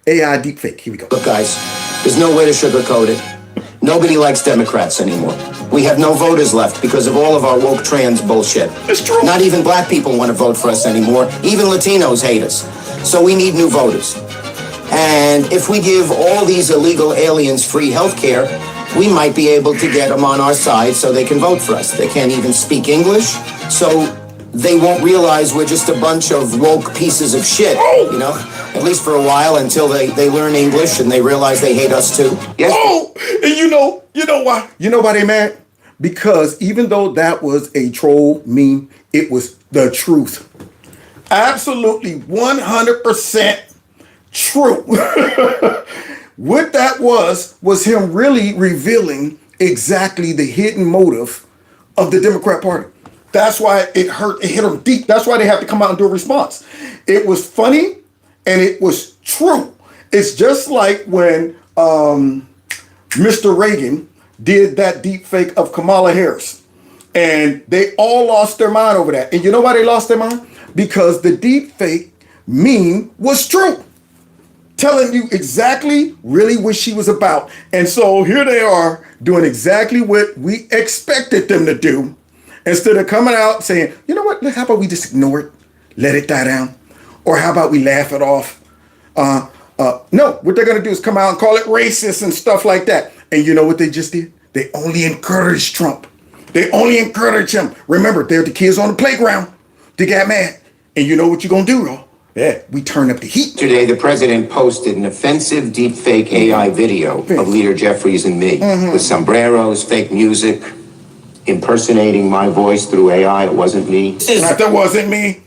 A: AI deepfake. Here we go.
F: Look, guys, there's no way to sugarcoat it. Nobody likes Democrats anymore. We have no voters left because of all of our woke trans bullshit.
A: It's true.
F: Not even black people want to vote for us anymore. Even Latinos hate us. So we need new voters. And if we give all these illegal aliens free health care, we might be able to get them on our side so they can vote for us. They can't even speak English, so they won't realize we're just a bunch of woke pieces of shit, you know? At least for a while until they learn English and they realize they hate us too.
A: Yes. Oh, and you know why? You know why they mad? Because even though that was a troll meme, it was the truth. Absolutely 100% true. What that was him really revealing exactly the hidden motive of the Democrat Party. That's why it hurt, it hit them deep. That's why they have to come out and do a response. It was funny and it was true. It's just like when Mr. Reagan did that deep fake of Kamala Harris. And they all lost their mind over that. And you know why they lost their mind? Because the deep fake meme was true. Telling you exactly really what she was about. And so here they are doing exactly what we expected them to do. Instead of coming out saying, you know what, how about we just ignore it? Let it die down. Or how about we laugh it off? No, what they're going to do is come out and call it racist and stuff like that. And you know what they just did? They only encouraged Trump. They only encouraged him. Remember, they're the kids on the playground. They got mad. And you know what you're going to do, y'all? Yeah, we turn up the heat.
F: Today, the president posted an offensive deepfake AI video of Leader Jeffries and me with sombreros, fake music, impersonating my voice through AI. It wasn't me.
A: That wasn't me.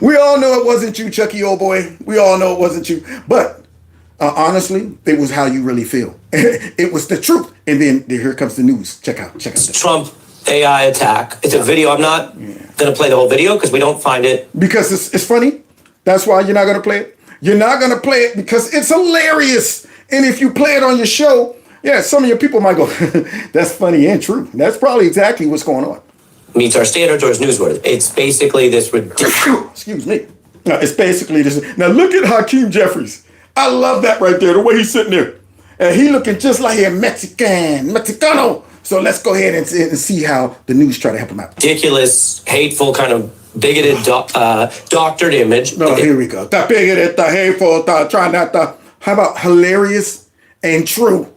A: We all know it wasn't you, Chucky, old boy. We all know it wasn't you. But honestly, it was how you really feel. It was the truth. And then here comes the news. Check out.
E: Trump AI attack. It's a video. I'm not going to play the whole video because we don't find it.
A: Because it's funny. That's why you're not going to play it. You're not going to play it because it's hilarious. And if you play it on your show, yeah, some of your people might go, that's funny and true. That's probably exactly what's going on.
E: Meets our standards or is newsworthy. It's basically this ridiculous.
A: Excuse me. No, it's basically this. Now look at Hakeem Jeffries. I love that right there, the way he's sitting there. And he looking just like a Mexicano. So let's go ahead and see how the news try to help him out.
E: Ridiculous, hateful, kind of bigoted, doctored image.
A: No, here we go. The bigoted, the hateful, the try not the. How about hilarious and true?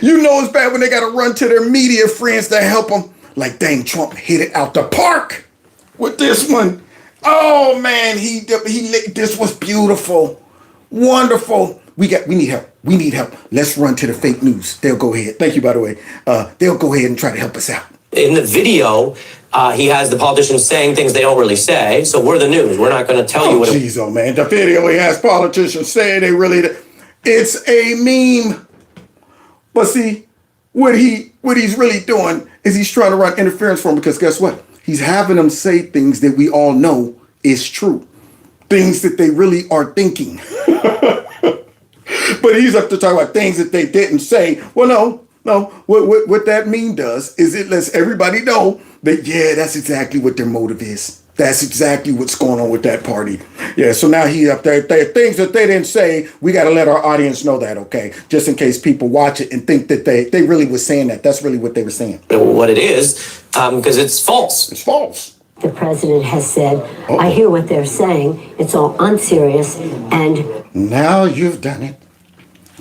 A: You know it's bad when they got to run to their media friends to help them. Like, dang, Trump hit it out the park with this one. Oh man, this was beautiful, wonderful. We need help. We need help. Let's run to the fake news. They'll go ahead. Thank you, by the way. They'll go ahead and try to help us out.
E: In the video, he has the politicians saying things they don't really say. So we're the news. We're not going to tell you what.
A: Jeez, oh man, the video he has politicians saying they really. It's a meme. But see, what he's really doing is he's trying to run interference for him because guess what? He's having them say things that we all know is true. Things that they really are thinking. But he's up to talk about things that they didn't say. Well, no. What that meme does is it lets everybody know that, yeah, that's exactly what their motive is. That's exactly what's going on with that party. Yeah, so now he up there, things that they didn't say, we got to let our audience know that, okay? Just in case people watch it and think that they really was saying that. That's really what they were saying.
E: What it is, because it's false.
A: It's false.
M: The president has said, I hear what they're saying. It's all unserious and...
A: Now you've done it,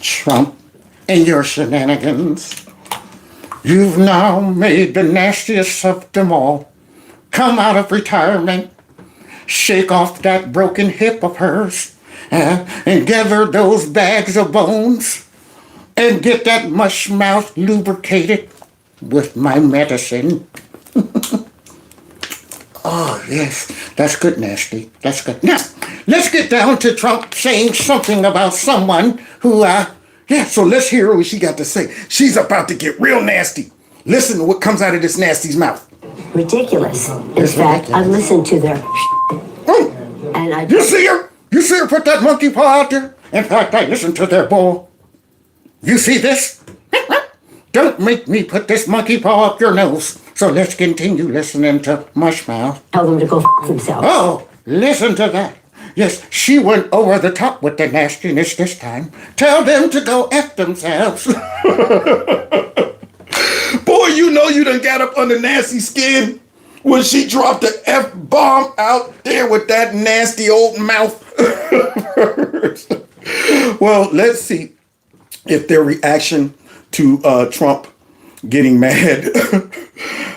A: Trump, and your shenanigans. You've now made the nastiest of them all come out of retirement, shake off that broken hip of hers, and gather those bags of bones, and get that mush mouth lubricated with my medicine. Oh, yes, that's good, nasty. That's good. Now, let's get down to Trump saying something about someone who, so let's hear what she got to say. She's about to get real nasty. Listen to what comes out of this nasty's mouth.
M: Ridiculous. In fact, I've listened to their and I...
A: You see her? You see her put that monkey paw out there? In fact, I listened to their bull. You see this? Don't make me put this monkey paw up your nose. So let's continue listening to Mushmouth.
M: Tell them to go themselves.
A: Oh, listen to that. Yes, she went over the top with the nastiness this time. Tell them to go F themselves. Boy, you know you done got up under nasty skin when she dropped the F-bomb out there with that nasty old mouth. Well, let's see if their reaction to Trump getting mad,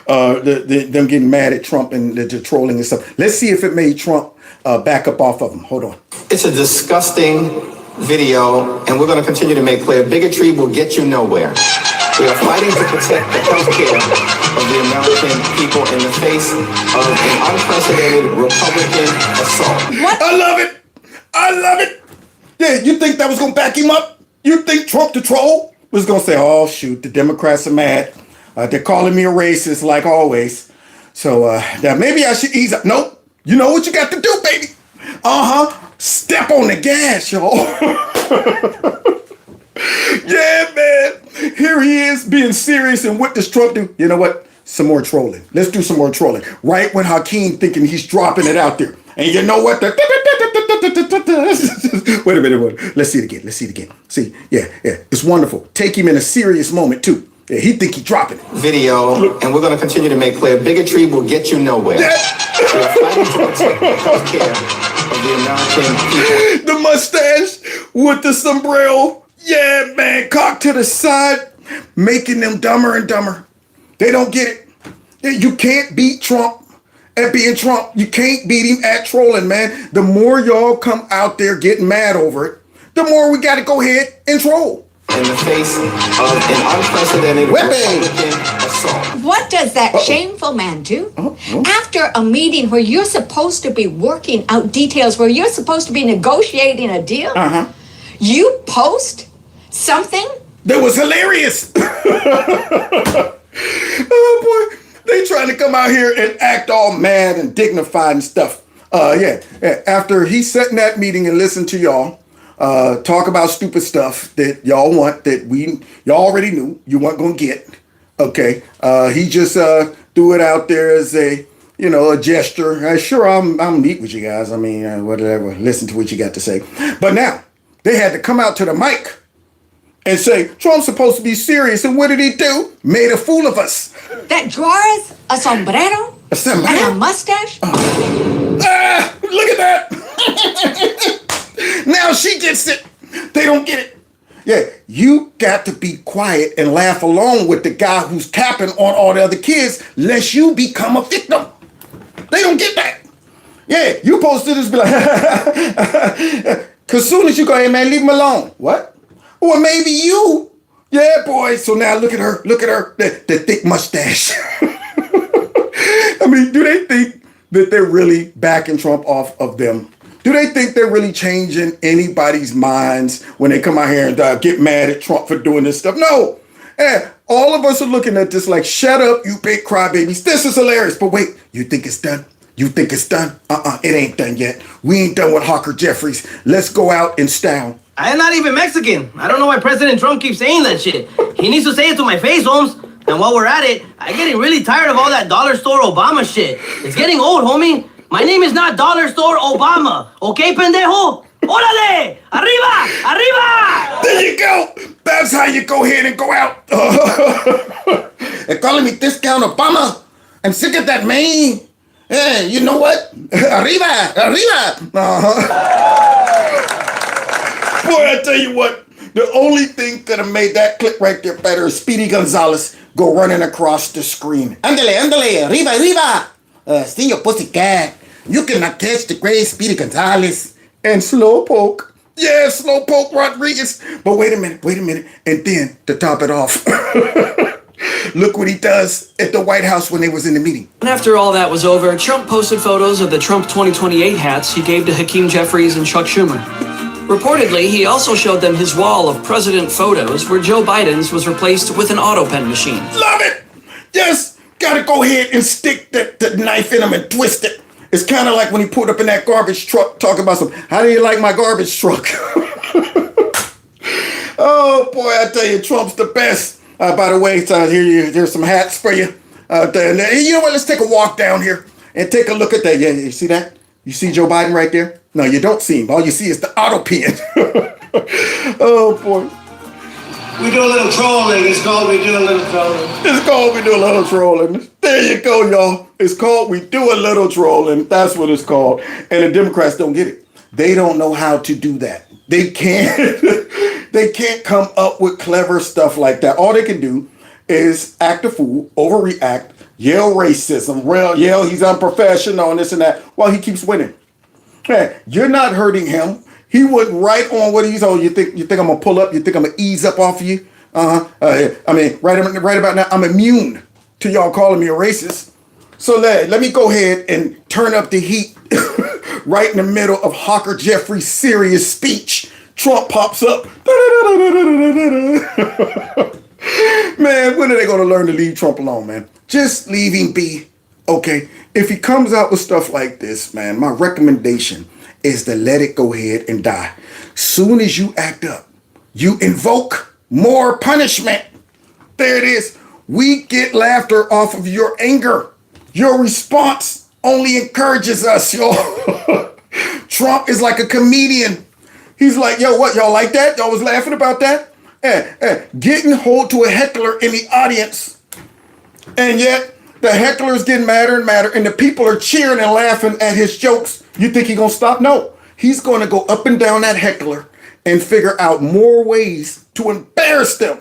A: them getting mad at Trump and the trolling and stuff. Let's see if it made Trump back up off of him. Hold on.
H: It's a disgusting video, and we're going to continue to make clear bigotry will get you nowhere. We are fighting to protect the health care of the American people in the face of an unprecedented Republican assault.
A: What? I love it. I love it. Yeah, you think that was going to back him up? You think Trump the troll was going to say, oh, shoot, the Democrats are mad. They're calling me a racist like always. So now maybe I should ease up. Nope. You know what you got to do, baby. Step on the gas, y'all. Yeah, man. Here he is being serious, and what does Trump do? You know what? Some more trolling. Let's do some more trolling. Right when Hakeem thinking he's dropping it out there. And you know what? Wait a minute. Let's see it again. See, yeah. It's wonderful. Take him in a serious moment, too. Yeah, he think he's dropping it.
H: Video, and we're going to continue to make clear bigotry will get you nowhere. We are fighting to protect the health care of the American people.
A: The mustache with the sombrero. Yeah, man, cocked to the side, making them dumber and dumber. They don't get it. You can't beat Trump. at being Trump. You can't beat him at trolling, man. The more y'all come out there getting mad over it, the more we got to go ahead and troll.
H: In the face of an unprecedented Republican assault.
N: What does that shameful man do? After a meeting where you're supposed to be working out details, where you're supposed to be negotiating a deal, you post something
A: that was hilarious. Oh boy, they trying to come out here and act all mad and dignified and stuff. Yeah. After he sat in that meeting and listened to y'all talk about stupid stuff that y'all want, that y'all already knew you weren't gonna get. Okay, he just threw it out there as a gesture. Sure, I'll meet with you guys. I mean, whatever. Listen to what you got to say. But now they had to come out to the mic and say Trump's supposed to be serious. And what did he do? Made a fool of us.
N: that drawers, a sombrero, and a mustache?
A: Look at that. Now she gets it. They don't get it. Yeah, you got to be quiet and laugh along with the guy who's tapping on all the other kids, lest you become a victim. They don't get that. Yeah, you supposed to just be like, because soon as you go, hey man, leave him alone. What? Or maybe you. Yeah, boy. So now look at her. Look at her. The thick mustache. I mean, do they think that they're really backing Trump off of them? Do they think they're really changing anybody's minds when they come out here and get mad at Trump for doing this stuff? No. All of us are looking at this like, shut up, you big crybabies. This is hilarious. But wait, you think it's done? You think it's done? It ain't done yet. We ain't done with Hawker Jeffries. Let's go out in style.
Q: I'm not even Mexican. I don't know why President Trump keeps saying that shit. He needs to say it to my face, Holmes. And while we're at it, I'm getting really tired of all that dollar store Obama shit. It's getting old, homie. My name is not Dollar Store Obama. Okay, pendejo? Órale! Arriba! Arriba!
A: There you go. That's how you go ahead and go out. They're calling me Discount Obama. I'm sick of that, man. Hey, you know what? Arriba! Arriba! Boy, I tell you what. The only thing could have made that clip right there better is Speedy Gonzalez go running across the screen. Andale, andale, arriba, arriba. Señor Pussycat, you cannot catch the great Speedy Gonzalez. And Slowpoke. Yeah, Slowpoke Rodriguez. But wait a minute. And then, to top it off, look what he does at the White House when they was in the meeting.
R: And after all that was over, Trump posted photos of the Trump 2028 hats he gave to Hakeem Jeffries and Chuck Schumer. Reportedly, he also showed them his wall of president photos where Joe Biden's was replaced with an auto pen machine.
A: Love it! Yes! Gotta go ahead and stick the knife in him and twist it. It's kind of like when he pulled up in that garbage truck talking about how do you like my garbage truck? Oh boy, I tell you, Trump's the best. By the way, so here's some hats for you. You know what, let's take a walk down here and take a look at that. Yeah, you see that? You see Joe Biden right there? No, you don't see him. All you see is the auto pen. Oh boy.
V: We do a little trolling. It's called We Do a Little Trolling.
A: It's called We Do a Little Trolling. There you go, y'all. It's called We Do a Little Trolling. That's what it's called. And the Democrats don't get it. They don't know how to do that. They can't. They can't come up with clever stuff like that. All they can do is act a fool, overreact, yell racism, yell he's unprofessional and this and that while he keeps winning. Hey, you're not hurting him. He went right on what he's on. You think I'm gonna pull up? You think I'm gonna ease up off of you? I mean, right about now, I'm immune to y'all calling me a racist. So let me go ahead and turn up the heat right in the middle of Hawker Jeffries' serious speech. Trump pops up. Man, when are they gonna learn to leave Trump alone, man? Just leave him be, okay? If he comes out with stuff like this, man, my recommendation is to let it go ahead and die. Soon as you act up, you invoke more punishment. There it is. We get laughter off of your anger. Your response only encourages us, y'all. Trump is like a comedian. He's like, yo, what, y'all like that? Y'all was laughing about that? Getting hold to a heckler in the audience. And yet, the heckler's getting madder and madder, and the people are cheering and laughing at his jokes. You think he's gonna stop? No. He's gonna go up and down that heckler and figure out more ways to embarrass them.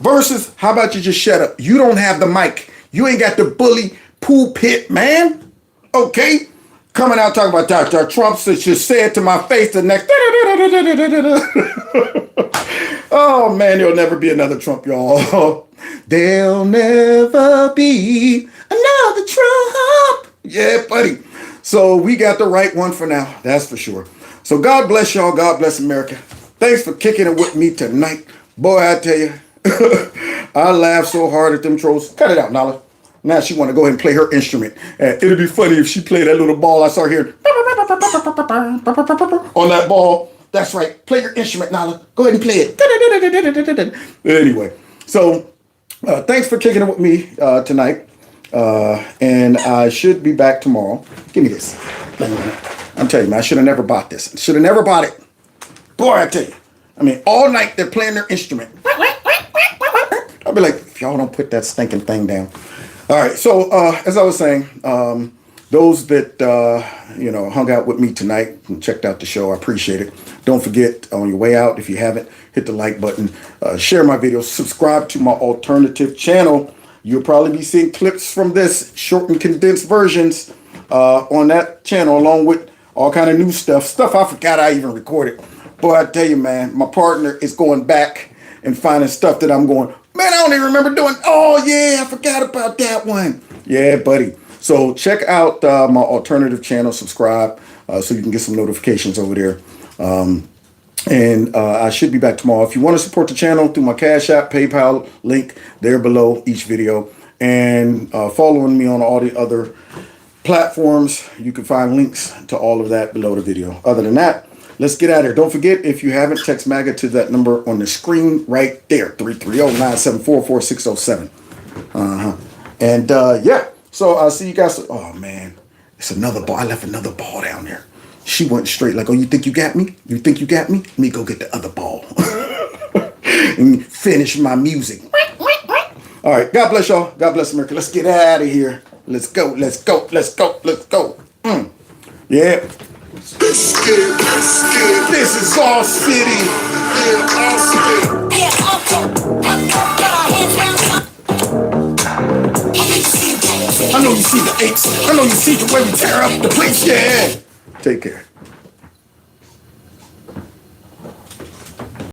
A: Versus, how about you just shut up? You don't have the mic. You ain't got the bully pulpit, man. Okay? Coming out talking about Dr. Trump should say it to my face the next. Oh man, there'll never be another Trump, y'all. There'll never be another Trump. Yeah, buddy. So we got the right one for now. That's for sure. So God bless y'all. God bless America. Thanks for kicking it with me tonight. Boy, I tell you, I laughed so hard at them trolls. Cut it out, Nala. Now she want to go ahead and play her instrument. It'll be funny if she played that little ball I saw here on that ball. That's right. Play your instrument, Nala. Go ahead and play it. Anyway, so thanks for kicking it with me tonight. And I should be back tomorrow. Give me this. I'm telling you, man, I should have never bought this. Should have never bought it. Boy, I tell you. I mean, all night they're playing their instrument. I'll be like, if y'all don't put that stinking thing down. All right, so as I was saying, those that hung out with me tonight and checked out the show, I appreciate it. Don't forget, on your way out, if you haven't, hit the like button, share my videos, subscribe to my alternative channel. You'll probably be seeing clips from this, short and condensed versions on that channel, along with all kind of new stuff I forgot I even recorded. Boy, I tell you, man, my partner is going back and finding stuff that I'm going, man, I don't even remember doing. Oh, yeah, I forgot about that one. Yeah, buddy. So check out my alternative channel, subscribe, so you can get some notifications over there. And I should be back tomorrow. If you want to support the channel through my Cash App, PayPal link there below each video. And following me on all the other platforms, you can find links to all of that below the video. Other than that, let's get out of here. Don't forget, if you haven't, text MAGA to that number on the screen right there, 330-974-4607. And yeah, so I'll see you guys. Oh, man, it's another ball. I left another ball down there. She went straight like, oh, you think you got me? You think you got me? Let me go get the other ball and finish my music. All right, God bless y'all. God bless America. Let's get out of here. Let's go, let's go, let's go, let's go. Yeah. This is our city. Yeah, our city. I know you see the apes. I know you see the way we tear up the place. Yeah. Take care.